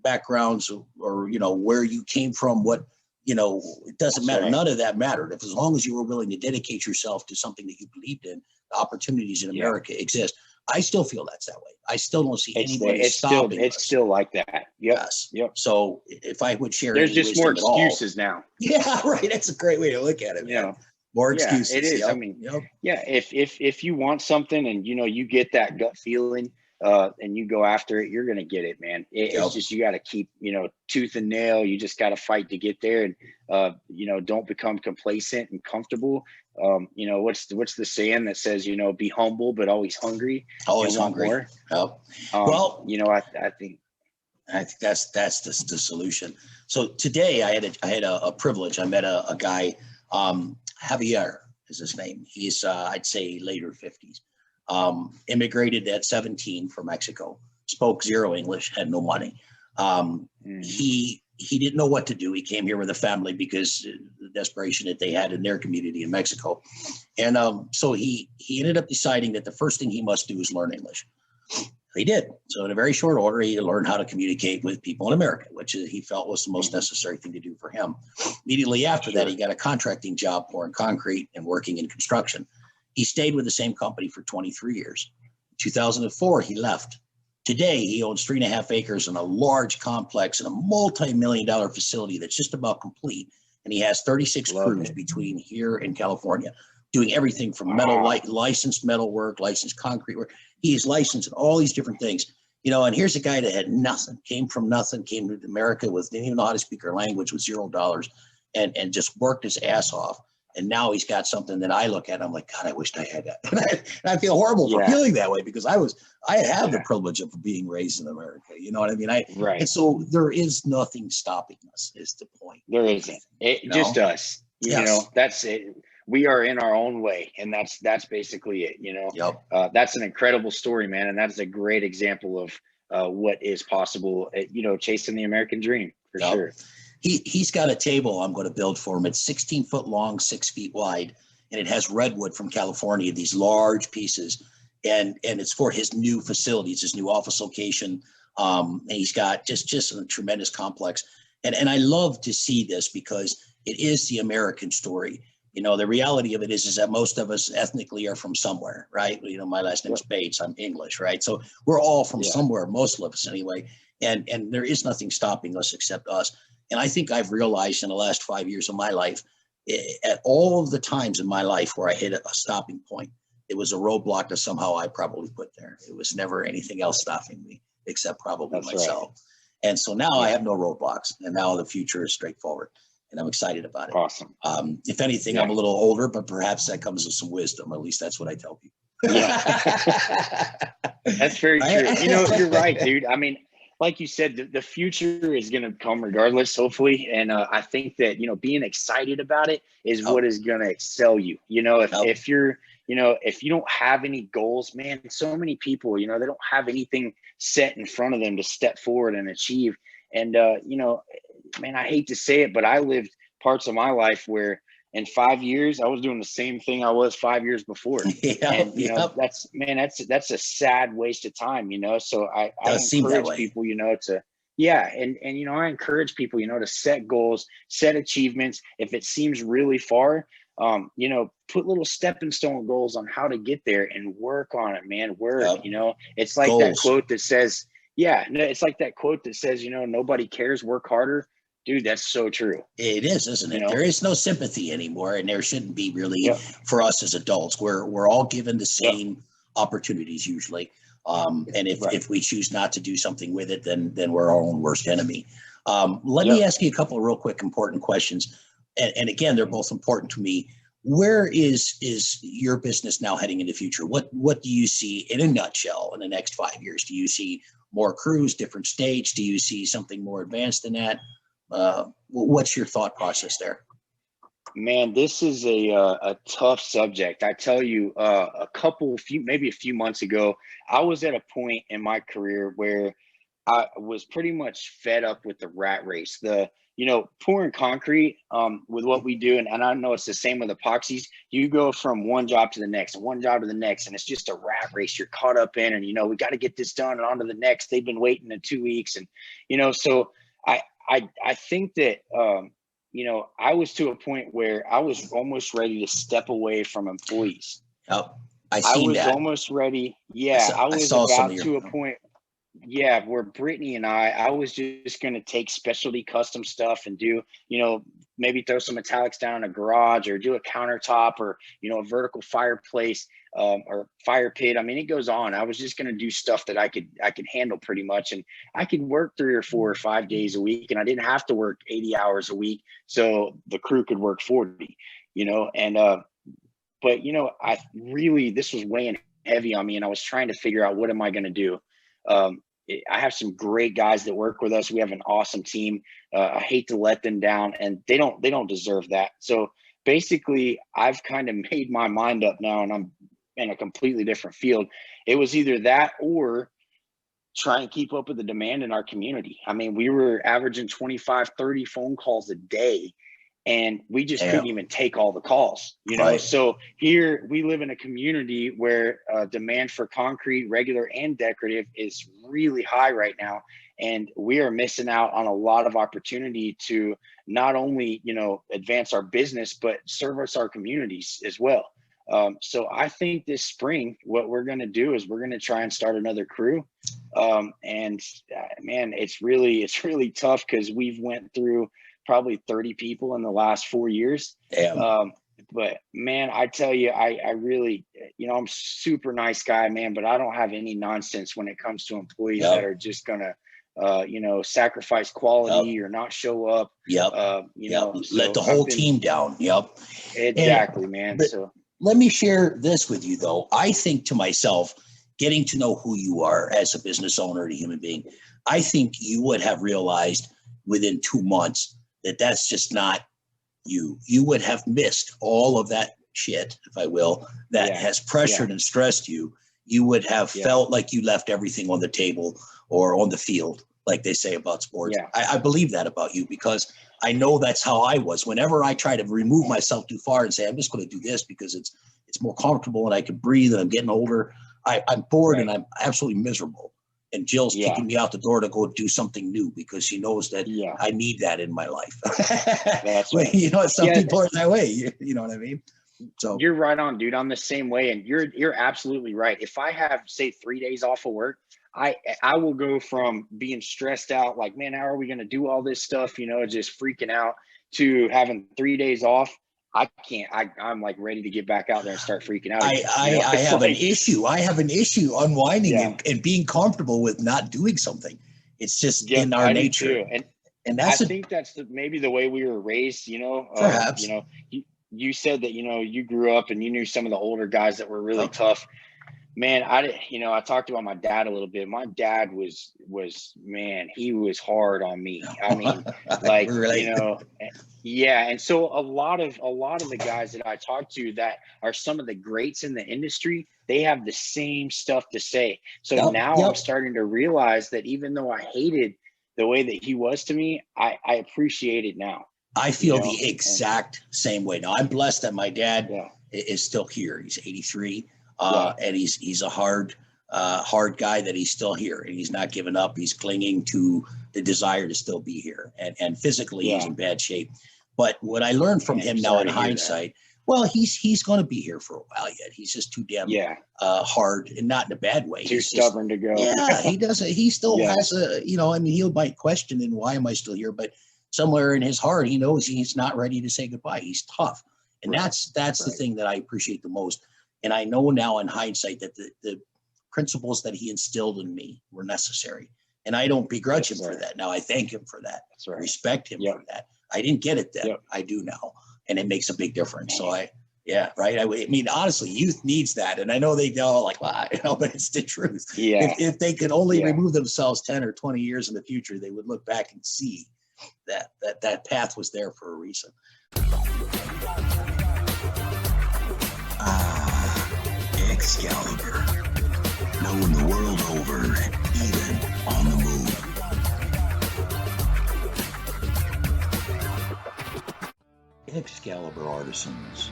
backgrounds, or where you came from. What it doesn't matter. Right. None of that mattered. As long as you were willing to dedicate yourself to something that you believed in, the opportunities in America exist. I still feel that's that way. I still don't see anybody stopping. It's still like that. Yep. Yes. Yep. So if I would share, there's just more excuses now. Yeah, right. That's a great way to look at it. Man. More excuses. It is. Yep. I mean, if you want something and you get that gut feeling and you go after it, you're gonna get it, man. It's just, you got to keep tooth and nail. You just got to fight to get there, and don't become complacent and comfortable. What's the saying that says be humble but always hungry. Always hungry. More. Yep. I think that's the solution. So today I had a privilege. I met a guy. Javier is his name. He's, I'd say, later 50s. Immigrated at 17 from Mexico. Spoke zero English. Had no money. He didn't know what to do. He came here with a family because the desperation that they had in their community in Mexico, and so he ended up deciding that the first thing he must do is learn English. He did. So in a very short order, he learned how to communicate with people in America, which he felt was the most necessary thing to do for him. Immediately after that, he got a contracting job pouring concrete and working in construction. He stayed with the same company for 23 years. In 2004, he left. Today, he owns 3.5 acres in a large complex and a multi-million-dollar facility that's just about complete. And he has 36 crews between here and California, doing everything from licensed metal work, licensed concrete work. He is licensed in all these different things, and here's a guy that had nothing, came from nothing, came to America didn't even know how to speak our language, with $0, and just worked his ass off. And now he's got something that I look at, and I'm like, God, I wished I had that. And I feel horrible for feeling that way, because I have the privilege of being raised in America. You know what I mean? Right. And so there is nothing stopping us, is the point. There isn't. Just us. That's it. We are in our own way, and that's basically it. That's an incredible story, man, and that's a great example of what is possible. Chasing the American dream for sure. He's got a table I'm going to build for him. It's 16 foot long, 6 feet wide, and it has redwood from California, these large pieces, and it's for his new facilities, his new office location. And he's got just a tremendous complex, and I love to see this because it is the American story. You know, the reality of it is that most of us ethnically are from somewhere, right? You know, my last name is Bates. I'm English, right? So we're all from somewhere, most of us anyway. And there is nothing stopping us except us. And I think I've realized in the last 5 years of my life, at all of the times in my life where I hit a stopping point, it was a roadblock that somehow I probably put there. It was never anything else stopping me except probably myself. Right. And so now I have no roadblocks, and now the future is straightforward, and I'm excited about it. Awesome. If anything, I'm a little older, but perhaps that comes with some wisdom. At least that's what I tell people. Yeah. That's very true. You know, you're right, dude. I mean, like you said, the future is going to come regardless, hopefully. And I think that, you know, being excited about it is what is going to excel you. You know, if you're, you know, if you don't have any goals, man, so many people, you know, they don't have anything set in front of them to step forward and achieve. And, you know, man, I hate to say it, but I lived parts of my life where in 5 years, I was doing the same thing I was 5 years before. And, you know, that's a sad waste of time, you know? So I encourage people, you know, to, and, you know, I encourage people, you know, to set goals, set achievements. If it seems really far, you know, put little stepping stone goals on how to get there and work on it, man. You know, it's like that quote that says, it's like that quote that says, you know, nobody cares, work harder. Dude, that's so true. It is, isn't it? You know? There is no sympathy anymore, and there shouldn't be really for us as adults. We're all given the same opportunities usually, and if we choose not to do something with it, then we're our own worst enemy. Let me ask you a couple of real quick important questions, and again, they're both important to me. Where is your business now heading in the future? What do you see in a nutshell in the next 5 years? Do you see more crews, different states? Do you see something more advanced than that? What's your thought process there? Man, this is a tough subject. I tell you, maybe a few months ago, I was at a point in my career where I was pretty much fed up with the rat race. You know, pouring concrete with what we do, and I know it's the same with epoxies. You go from one job to the next, one job to the next, and it's just a rat race you're caught up in. And, you know, we got to get this done and on to the next. They've been waiting in 2 weeks. And, you know, so I think that, you know, I was to a point where I was almost ready to step away from employees. Oh, I was almost ready. Yeah, I was about to a point. Yeah, where Brittany and I was just going to take specialty custom stuff and do, you know, maybe throw some metallics down in a garage or do a countertop or, you know, a vertical fireplace or fire pit. I mean, it goes on. I was just going to do stuff that I could handle pretty much. And I could work 3 or 4 or 5 days a week, and I didn't have to work 80 hours a week. So the crew could work 40, you know, and, but, you know, this was weighing heavy on me, and I was trying to figure out, what am I going to do? I have some great guys that work with us. We have an awesome team. I hate to let them down, and they don't deserve that. So basically, I've kind of made my mind up now, and I'm in a completely different field. It was either that or try and keep up with the demand in our community. I mean, we were averaging 25, 30 phone calls a day, and we just couldn't even take all the calls, you know? Right. So here we live in a community where demand for concrete, regular and decorative, is really high right now. And we are missing out on a lot of opportunity to not only, you know, advance our business, but service our communities as well. So I think this spring, what we're going to do is we're going to try and start another crew. And man, it's really tough, because we've went through probably 30 people in the last 4 years. But man, I tell you, I really, you know, I'm a super nice guy, man, but I don't have any nonsense when it comes to employees that are just gonna, you know, sacrifice quality or not show up. You know, so let the whole team down. Exactly, man. So let me share this with you, though. I think to myself, getting to know who you are as a business owner and a human being, I think you would have realized within 2 months that that's just not you. You would have missed all of that shit, if I will, that has pressured and stressed you. You would have felt like you left everything on the table or on the field, like they say about sports. I believe that about you, because I know that's how I was. Whenever I try to remove myself too far and say, I'm just going to do this because it's more comfortable and I can breathe and I'm getting older, I'm bored and I'm absolutely miserable. And Jill's Yeah. kicking me out the door to go do something new because she knows that Yeah. I need that in my life. That's Well, right. you know, some Yeah. people are that way. You know what I mean? So You're right on, dude. I'm the same way, and you're absolutely right. If I have, say, 3 days off of work, I will go from being stressed out, like, man, how are we going to do all this stuff? You know, just freaking out, to having 3 days off. I can't. I'm like ready to get back out there and start freaking out again. You know, I it's have an like, issue. I have an issue unwinding yeah, and being comfortable with not doing something. It's just yep, in our I do nature. too. And I that's think that's maybe the way we were raised. perhaps. You said that you grew up and you knew some of the older guys that were really Yep. tough. Man, I talked about my dad a little bit. My dad was man, he was hard on me. I mean, like, Relate. yeah. And so a lot of the guys that I talk to that are some of the greats in the industry, they have the same stuff to say. So Yep, now yep. I'm starting to realize that even though I hated the way that he was to me, I appreciate it now. I feel the exact same way. Now I'm blessed that my dad Yeah. is still here. He's 83, Yeah. and he's a hard guy that he's still here, and he's not giving up. He's clinging to the desire to still be here, and physically he's in bad shape. But what I learned from him now in hindsight, well, he's going to be here for a while yet. He's just too damn hard, and not in a bad way. Too He's stubborn to go. Yeah, he doesn't. He still has a, I mean, he might question, and why am I still here? But somewhere in his heart, he knows he's not ready to say goodbye. He's tough. And that's the thing that I appreciate the most. And I know now in hindsight that the principles that he instilled in me were necessary. And I don't begrudge him for that. Now I thank him for that. That's right. Respect him for that. I didn't get it then. I do now. And it makes a big difference. So right. I mean, honestly, youth needs that. And I know they go like, well, but it's the truth. Yeah. If they could only remove themselves 10 or 20 years in the future, they would look back and see that path was there for a reason. Excalibur. Knowing the world over and even on the move. Excalibur Artisans,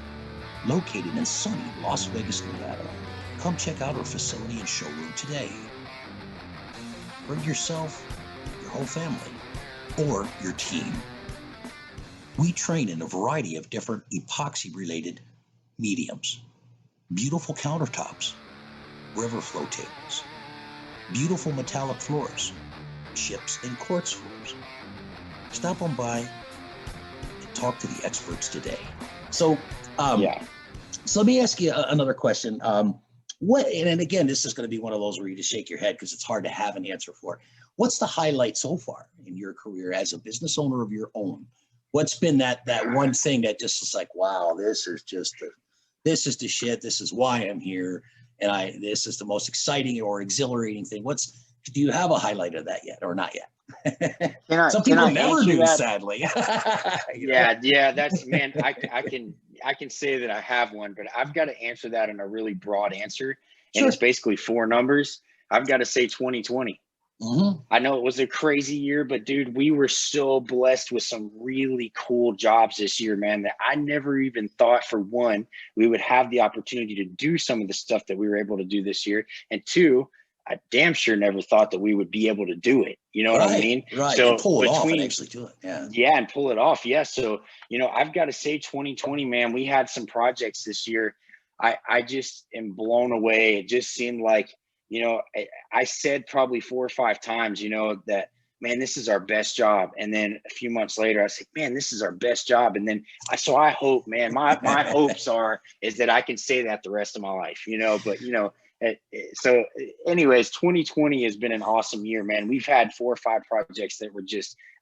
located in sunny Las Vegas, Nevada. Come check out our facility and showroom today. Bring yourself, your whole family, or your team. We train in a variety of different epoxy-related mediums. Beautiful countertops, river flow tables, beautiful metallic floors, chips and quartz floors. Stop on by and talk to the experts today. So, so let me ask you another question. And again, this is going to be one of those where you just shake your head because it's hard to have an answer for. What's the highlight so far in your career as a business owner of your own? What's been that one thing that just is like, wow, this is the shit. This is why I'm here. And this is the most exciting or exhilarating thing. Do you have a highlight of that yet or not yet? Some people never do, sadly. Yeah. That's, man, I can say that I have one, but I've got to answer that in a really broad answer. And it's basically 4 numbers. I've got to say 2020. Mm-hmm. I know it was a crazy year, but dude, we were so blessed with some really cool jobs this year, man, that I never even thought, for one, we would have the opportunity to do some of the stuff that we were able to do this year. And 2, I damn sure never thought that we would be able to do it. You know what I mean? Right. So and pull it off and actually do it. Yeah. Yeah. And pull it off. Yeah. So, I've got to say 2020, man, we had some projects this year. I just am blown away. It just seemed like, I said probably 4 or 5 times, that, man, this is our best job. And then a few months later, I said, man, this is our best job. And then I hope, man, my hopes is that I can say that the rest of my life, but, so anyways, 2020 has been an awesome year, man. We've had 4 or 5 projects that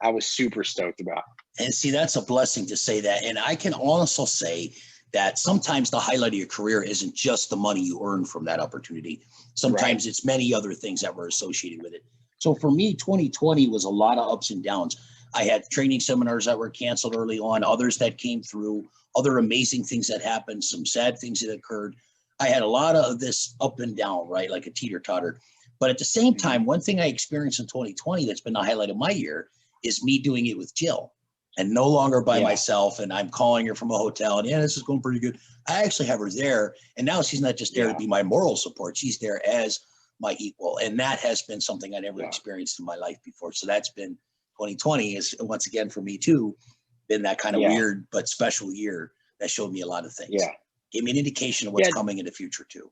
I was super stoked about. And see, that's a blessing to say that. And I can also say that sometimes the highlight of your career isn't just the money you earn from that opportunity. Sometimes it's many other things that were associated with it. So for me, 2020 was a lot of ups and downs. I had training seminars that were canceled early on, others that came through, other amazing things that happened, some sad things that occurred. I had a lot of this up and down, right? Like a teeter-totter. But at the same time, one thing I experienced in 2020 that's been the highlight of my year is me doing it with Jill. And no longer by myself, and I'm calling her from a hotel, and this is going pretty good. I actually have her there, and now she's not just there to be my moral support. She's there as my equal. And that has been something I never experienced in my life before. So that's been 2020 is once again for me too, been that kind of weird but special year that showed me a lot of things. Yeah. Gave me an indication of what's coming in the future too.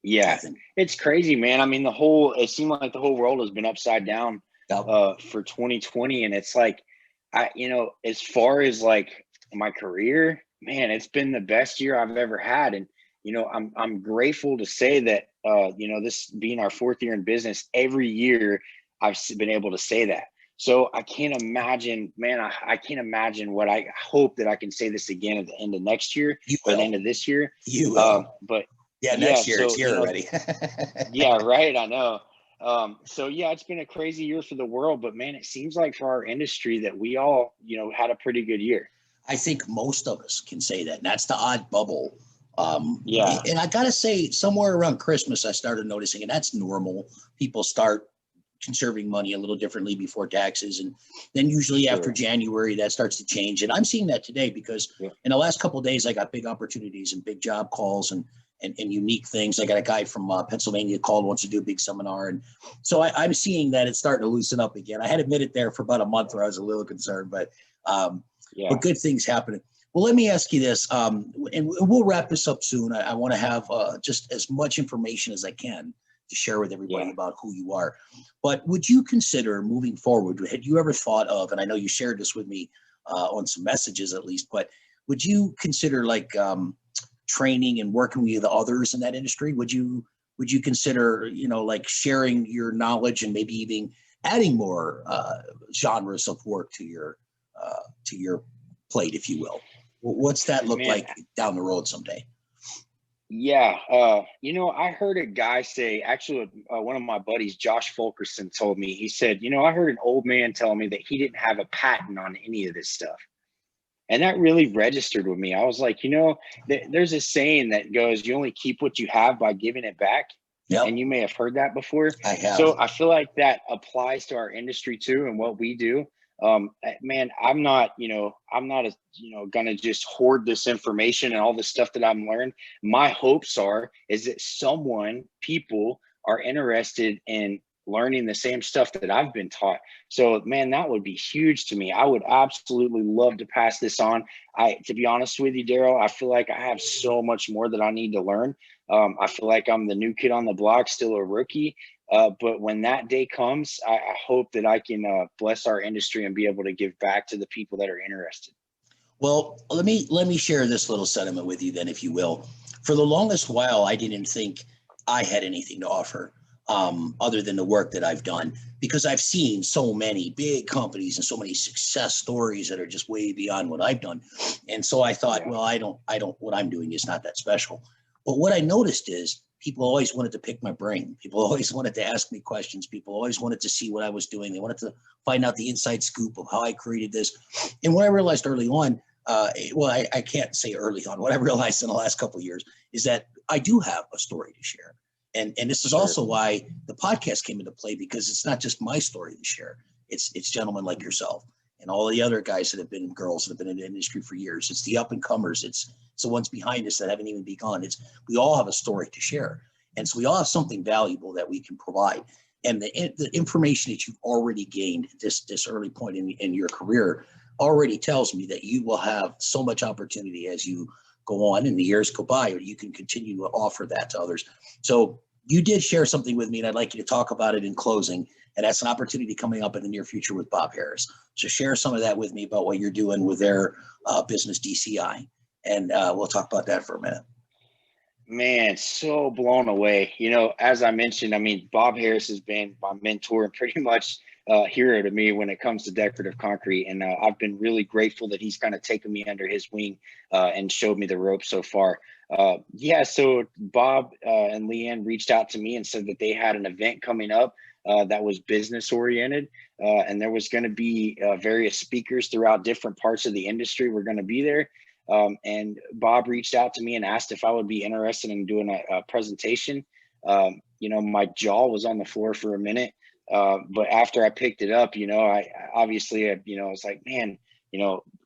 Yeah. It's crazy, man. I mean, it seemed like the whole world has been upside down for 2020. And it's like, as far as like my career, man, it's been the best year I've ever had. And, I'm grateful to say that, this being our 4th year in business, every year I've been able to say that. So I can't imagine, man, I can't imagine what I hope that I can say this again at the end of next year or the end of this year. You will. But next year it's here already. Yeah, right. I know. So yeah, it's been a crazy year for the world, but man, it seems like for our industry that we all, had a pretty good year. I think most of us can say that. And that's the odd bubble. Yeah. And I got to say, somewhere around Christmas, I started noticing, and that's normal. People start conserving money a little differently before taxes. And then usually after January, that starts to change. And I'm seeing that today because in the last couple of days, I got big opportunities and big job calls and unique things. I got a guy from Pennsylvania called, wants to do a big seminar. And so I'm seeing that it's starting to loosen up again. I had admitted there for about a month where I was a little concerned, but good things happening. Well, let me ask you this, and we'll wrap this up soon. I want to have just as much information as I can to share with everybody about who you are. But would you consider moving forward? Had you ever thought of, and I know you shared this with me on some messages at least, but would you consider like training and working with others in that industry? Would you consider, like sharing your knowledge and maybe even adding more genres of work to your plate, if you will? What's that look like down the road someday? Yeah. I heard a guy say, actually, one of my buddies, Josh Fulkerson, told me, he said, I heard an old man tell me that he didn't have a patent on any of this stuff. And that really registered with me. I was like, there's a saying that goes, you only keep what you have by giving it back. Yep. And you may have heard that before. I have. So I feel like that applies to our industry too and what we do. Man, I'm not gonna just hoard this information and all the stuff that I've learned. My hopes is that people are interested in learning the same stuff that I've been taught. So man, that would be huge to me. I would absolutely love to pass this on. To be honest with you, Daryl, I feel like I have so much more that I need to learn. I feel like I'm the new kid on the block, still a rookie. But when that day comes, I hope that I can bless our industry and be able to give back to the people that are interested. Well, let me share this little sentiment with you then, if you will. For the longest while, I didn't think I had anything to offer other than the work that I've done, because I've seen so many big companies and so many success stories that are just way beyond what I've done. And so I thought, well, I don't, what I'm doing is not that special. But what I noticed is people always wanted to pick my brain. People always wanted to ask me questions. People always wanted to see what I was doing. They wanted to find out the inside scoop of how I created this. And what I realized early on, I can't say early on, what I realized in the last couple of years is that I do have a story to share. And this is also why the podcast came into play, because it's not just my story to share. It's gentlemen like yourself and all the other guys that have been, girls that have been in the industry for years. It's the up and comers. It's the ones behind us that haven't even begun. We all have a story to share. And so we all have something valuable that we can provide. And the information that you've already gained at this early point in your career already tells me that you will have so much opportunity as you go on and the years go by, or you can continue to offer that to others. So you did share something with me, and I'd like you to talk about it in closing. And that's an opportunity coming up in the near future with Bob Harris. So share some of that with me about what you're doing with their business DCI. And we'll talk about that for a minute. Man, so blown away. As I mentioned, Bob Harris has been my mentor and pretty much hero to me when it comes to decorative concrete. And I've been really grateful that he's kind of taken me under his wing and showed me the ropes so far. So Bob and Leanne reached out to me and said that they had an event coming up that was business oriented. And there was going to be various speakers throughout different parts of the industry were going to be there. And Bob reached out to me and asked if I would be interested in doing a presentation. My jaw was on the floor for a minute. But after I picked it up, I was like, man,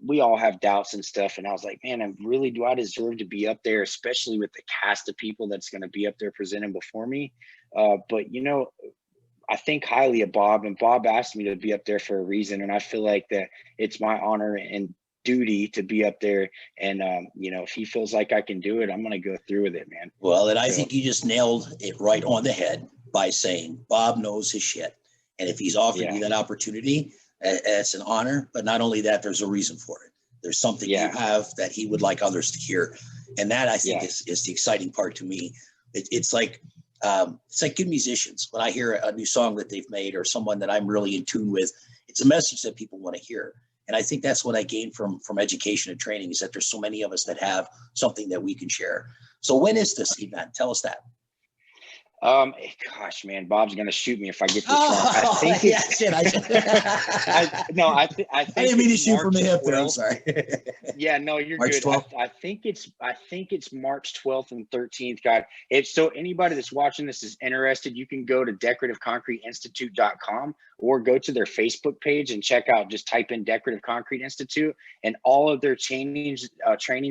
we all have doubts and stuff. And I was like, man, do I deserve to be up there, especially with the cast of people that's going to be up there presenting before me? But I think highly of Bob, and Bob asked me to be up there for a reason. And I feel like that it's my honor and duty to be up there. And, if he feels like I can do it, I'm going to go through with it, man. Well, and I think you just nailed it right on the head by saying Bob knows his shit. And if he's offered you that opportunity, it's an honor. But not only that, there's a reason for it. There's something you have that he would like others to hear. And that, I think, is the exciting part to me. It's like good musicians. When I hear a new song that they've made or someone that I'm really in tune with, it's a message that people want to hear. And I think that's what I gained from education and training, is that there's so many of us that have something that we can share. So when is this event? Tell us that. Gosh, man, Bob's gonna shoot me if I get this wrong. I think I didn't mean to shoot from the hip there. I'm sorry. Yeah, no, you're March good. 12th? I think it's March 12th and 13th. God, so anybody that's watching this is interested, you can go to decorativeconcreteinstitute.com or go to their Facebook page and check out. Just type in Decorative Concrete Institute, and all of their trainings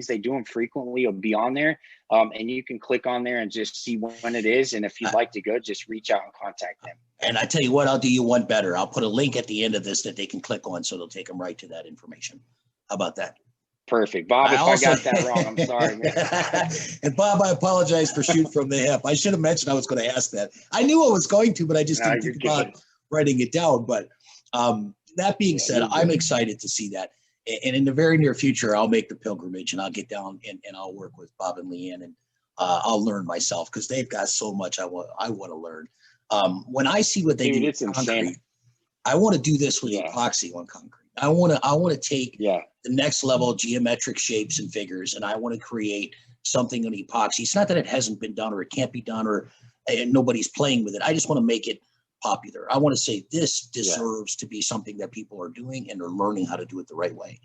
they do them frequently will be on there. And you can click on there and just see when it is. And if you'd like to go, just reach out and contact them. And I tell you what, I'll do you one better. I'll put a link at the end of this that they can click on, so they'll take them right to that information. How about that? Perfect. Bob, if I got that wrong, I'm sorry, man. And Bob, I apologize for shooting from the hip. I should have mentioned I was going to ask that. I knew I was going to, but I just didn't think about writing it down. But that being said, I'm excited to see that. And in the very near future, I'll make the pilgrimage, and I'll get down and I'll work with Bob and Leanne, and I'll learn myself, because they've got so much I want to learn. When I see what they do with concrete, I want to do this with epoxy on concrete. I want to take the next level geometric shapes and figures, and I want to create something on epoxy. It's not that it hasn't been done or it can't be done or nobody's playing with it. I just want to make it popular. I want to say this deserves to be something that people are doing and are learning how to do it the right way.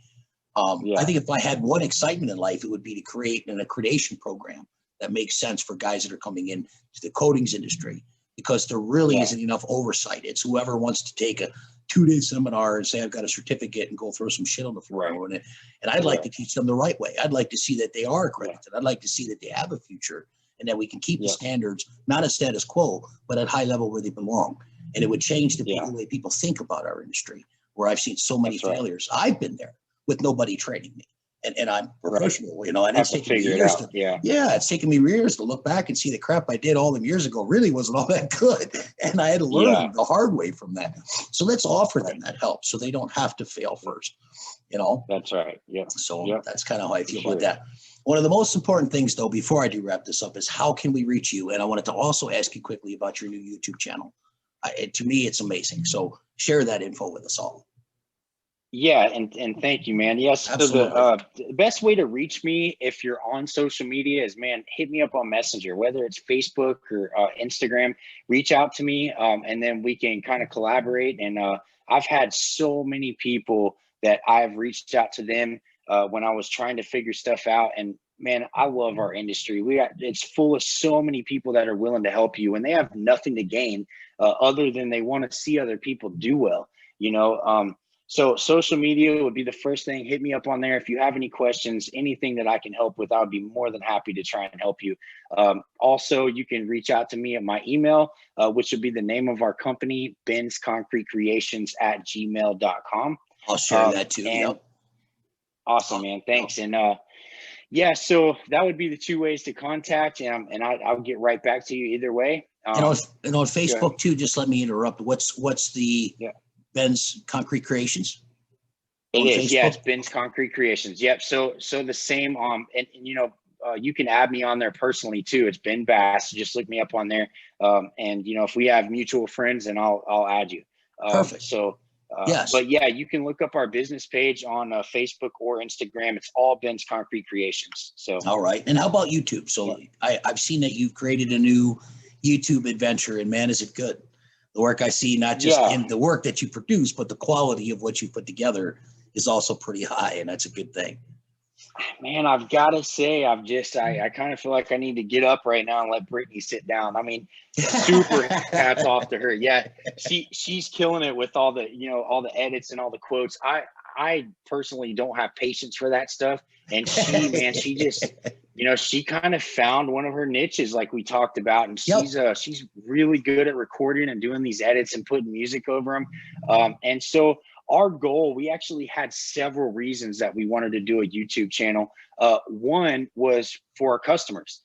I think if I had one excitement in life, it would be to create an accreditation program that makes sense for guys that are coming in to the coatings industry, because there really isn't enough oversight. It's whoever wants to take a 2-day seminar and say, I've got a certificate, and go throw some shit on the floor. And I'd like to teach them the right way. I'd like to see that they are accredited. I'd like to see that they have a future, and that we can keep the standards, not a status quo, but at high level where they belong. And it would change the way people think about our industry, where I've seen so many failures. I've been there with nobody training me. And I'm professional, and it's taken me years it's taken me years to look back and see the crap I did all them years ago really wasn't all that good. And I had to learn the hard way from that. So let's offer them that help, so they don't have to fail first, That's right. Yeah. So that's kind of how I feel about that. One of the most important things, though, before I do wrap this up, is how can we reach you? And I wanted to also ask you quickly about your new YouTube channel. To me, it's amazing. So share that info with us all. Yeah, and thank you, man. Yes, so the best way to reach me if you're on social media is, man, hit me up on Messenger, whether it's Facebook or Instagram. Reach out to me, and then we can kind of collaborate. And I've had so many people that I've reached out to them when I was trying to figure stuff out. And man, I love our industry. It's full of so many people that are willing to help you, and they have nothing to gain other than they want to see other people do well. So social media would be the first thing. Hit me up on there. If you have any questions, anything that I can help with, I would be more than happy to try and help you. Also, you can reach out to me at my email, which would be the name of our company, bensconcretecreations@gmail.com. I'll share that too. Awesome, man. Thanks. And so that would be the two ways to contact, and I'll get right back to you either way. And on Facebook too, just let me interrupt. What's the Ben's Concrete Creations? It is, it's Ben's Concrete Creations. Yep. So the same. And you can add me on there personally too. It's Ben Bass. Just look me up on there. And if we have mutual friends, then I'll add you. Perfect. So but yeah, you can look up our business page on Facebook or Instagram. It's all Ben's Concrete Creations. So all right. And how about YouTube? So I've seen that you've created a new YouTube adventure, and man, is it good. The work I see, not just in the work that you produce, but the quality of what you put together is also pretty high, and that's a good thing. Man, I've got to say, I kind of feel like I need to get up right now and let Brittany sit down. I mean, super hats off to her. Yeah, she's killing it with all the all the edits and all the quotes. I personally don't have patience for that stuff, and she she kind of found one of her niches, like we talked about, and Yep. she's really good at recording and doing these edits and putting music over them. And so our goal, we actually had several reasons that we wanted to do a YouTube channel. One was for our customers.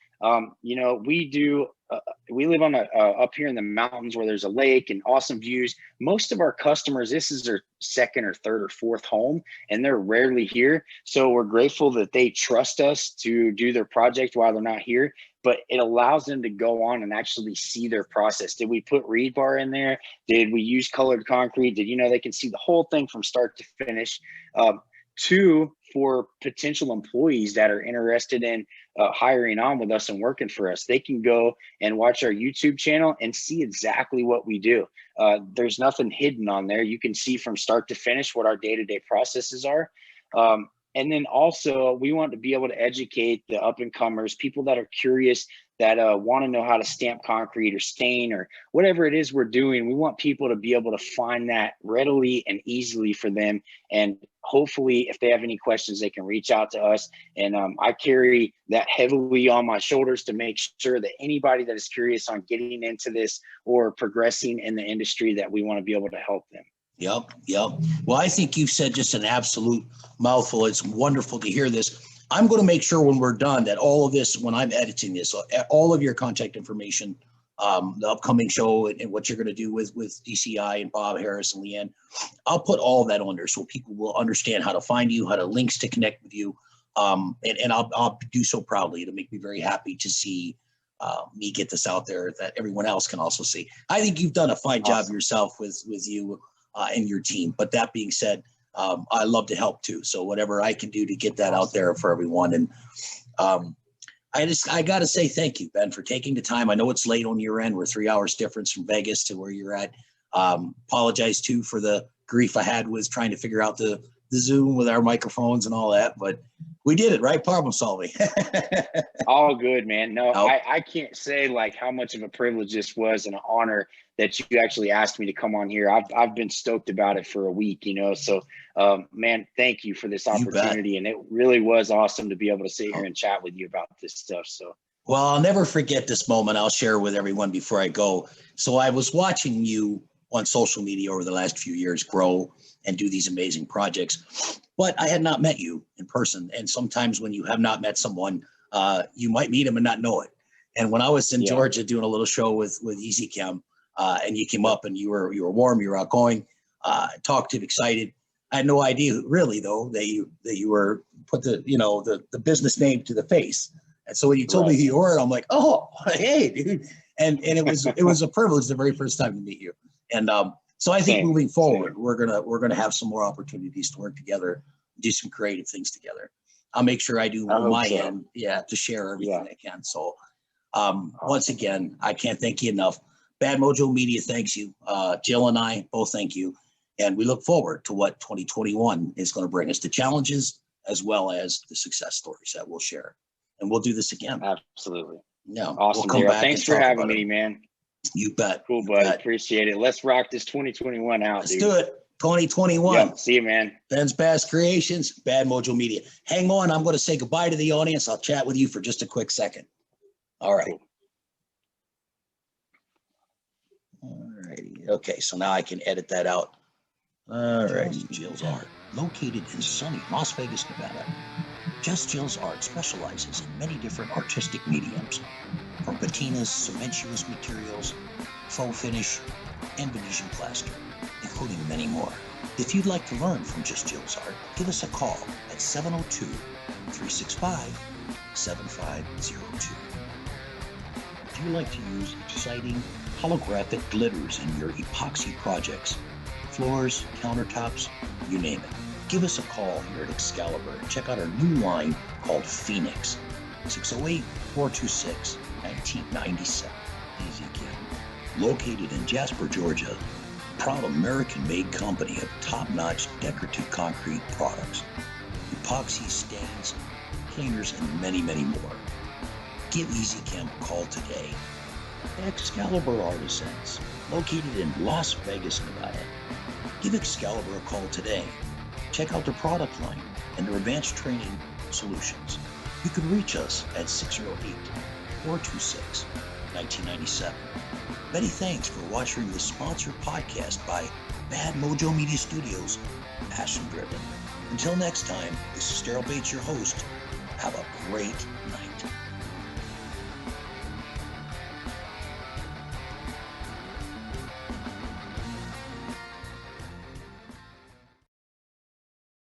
We live on up here in the mountains where there's a lake and awesome views. Most of our customers, this is their second or third or fourth home, and they're rarely here. So we're grateful that they trust us to do their project while they're not here, but it allows them to go on and actually see their process. Did we put rebar in there? Did we use colored concrete? They can see the whole thing from start to finish. Two, for potential employees that are interested in hiring on with us and working for us, they can go and watch our YouTube channel and see exactly what we do. There's nothing hidden on there. You can see from start to finish what our day-to-day processes are. And then also, we want to be able to educate the up-and-comers, people that are curious, that want to know how to stamp concrete or stain or whatever it is we're doing. We want people to be able to find that readily and easily for them. And hopefully, if they have any questions, they can reach out to us. And I carry that heavily on my shoulders to make sure that anybody that is curious on getting into this or progressing in the industry, that we want to be able to help them. Yep. Well, I think you've said just an absolute mouthful. It's wonderful to hear this. I'm going to make sure when we're done that all of this, when I'm editing this, all of your contact information, the upcoming show and what you're going to do with DCI and Bob Harris and Leanne, I'll put all of that on there so people will understand how to find you, how to links to connect with you. And I'll do so proudly. It'll make me very happy to see me get this out there that everyone else can also see. I think you've done a fine job yourself with you and your team. But that being said, I love to help too. So whatever I can do to get that out there for everyone. And I got to say thank you, Ben, for taking the time. I know it's late on your end. We're 3 hours difference from Vegas to where you're at. Apologize too for the grief I had with trying to figure out the Zoom with our microphones and all that, but we did it, right? Problem solving. All good, man. No, I can't say like how much of a privilege this was and an honor that you actually asked me to come on here. I've been stoked about it for a week, So, man, thank you for this opportunity. And it really was awesome to be able to sit here and chat with you about this stuff. So, well, I'll never forget this moment. I'll share with everyone before I go. So I was watching you on social media over the last few years grow and do these amazing projects, but I had not met you in person. And sometimes when you have not met someone, you might meet them and not know it. And when I was in Georgia doing a little show with EasyChem, and you came up and you were warm, you were outgoing, talkative, excited. I had no idea really though that you were put the business name to the face. And so when you told me who you were, I'm like, oh, hey, dude. And it was a privilege the very first time to meet you. And so I think moving forward, we're gonna have some more opportunities to work together, do some creative things together. I'll make sure I do on my end, to share everything I can. So once again, I can't thank you enough. Bad Mojo Media thanks you. Jill and I both thank you. And we look forward to what 2021 is going to bring us, the challenges as well as the success stories that we'll share. And we'll do this again. Absolutely. Yeah. Awesome. We'll thanks for having me, man. You bet. Cool, bud. Appreciate it. Let's rock this 2021 out. Let's do it. 2021. Yep. See you, man. Ben's Bass Creations, Bad Mojo Media. Hang on. I'm going to say goodbye to the audience. I'll chat with you for just a quick second. All right. Cool. All righty. Okay. So now I can edit that out. All right. Jill's Art, located in sunny Las Vegas, Nevada. Just Jill's Art specializes in many different artistic mediums, from patinas, cementitious materials, faux finish, and Venetian plaster, including many more. If you'd like to learn from Just Jill's Art, give us a call at 702-365-7502. Do you like to use exciting holographic glitters in your epoxy projects? Floors, countertops, you name it. Give us a call here at Excalibur and check out our new line called Phoenix. 608-426-1997. Easy Kim. Located in Jasper, Georgia, proud American-made company of top-notch decorative concrete products, epoxy stains, cleaners, and many, many more. Give Easy Kim a call today. Excalibur Artisans, located in Las Vegas, Nevada. Give Excalibur a call today. Check out their product line and their advanced training solutions. You can reach us at 608-426-1997. Many thanks for watching the sponsored podcast by Bad Mojo Media Studios, Passion Driven. Until next time, this is Daryl Bates, your host. Have a great night.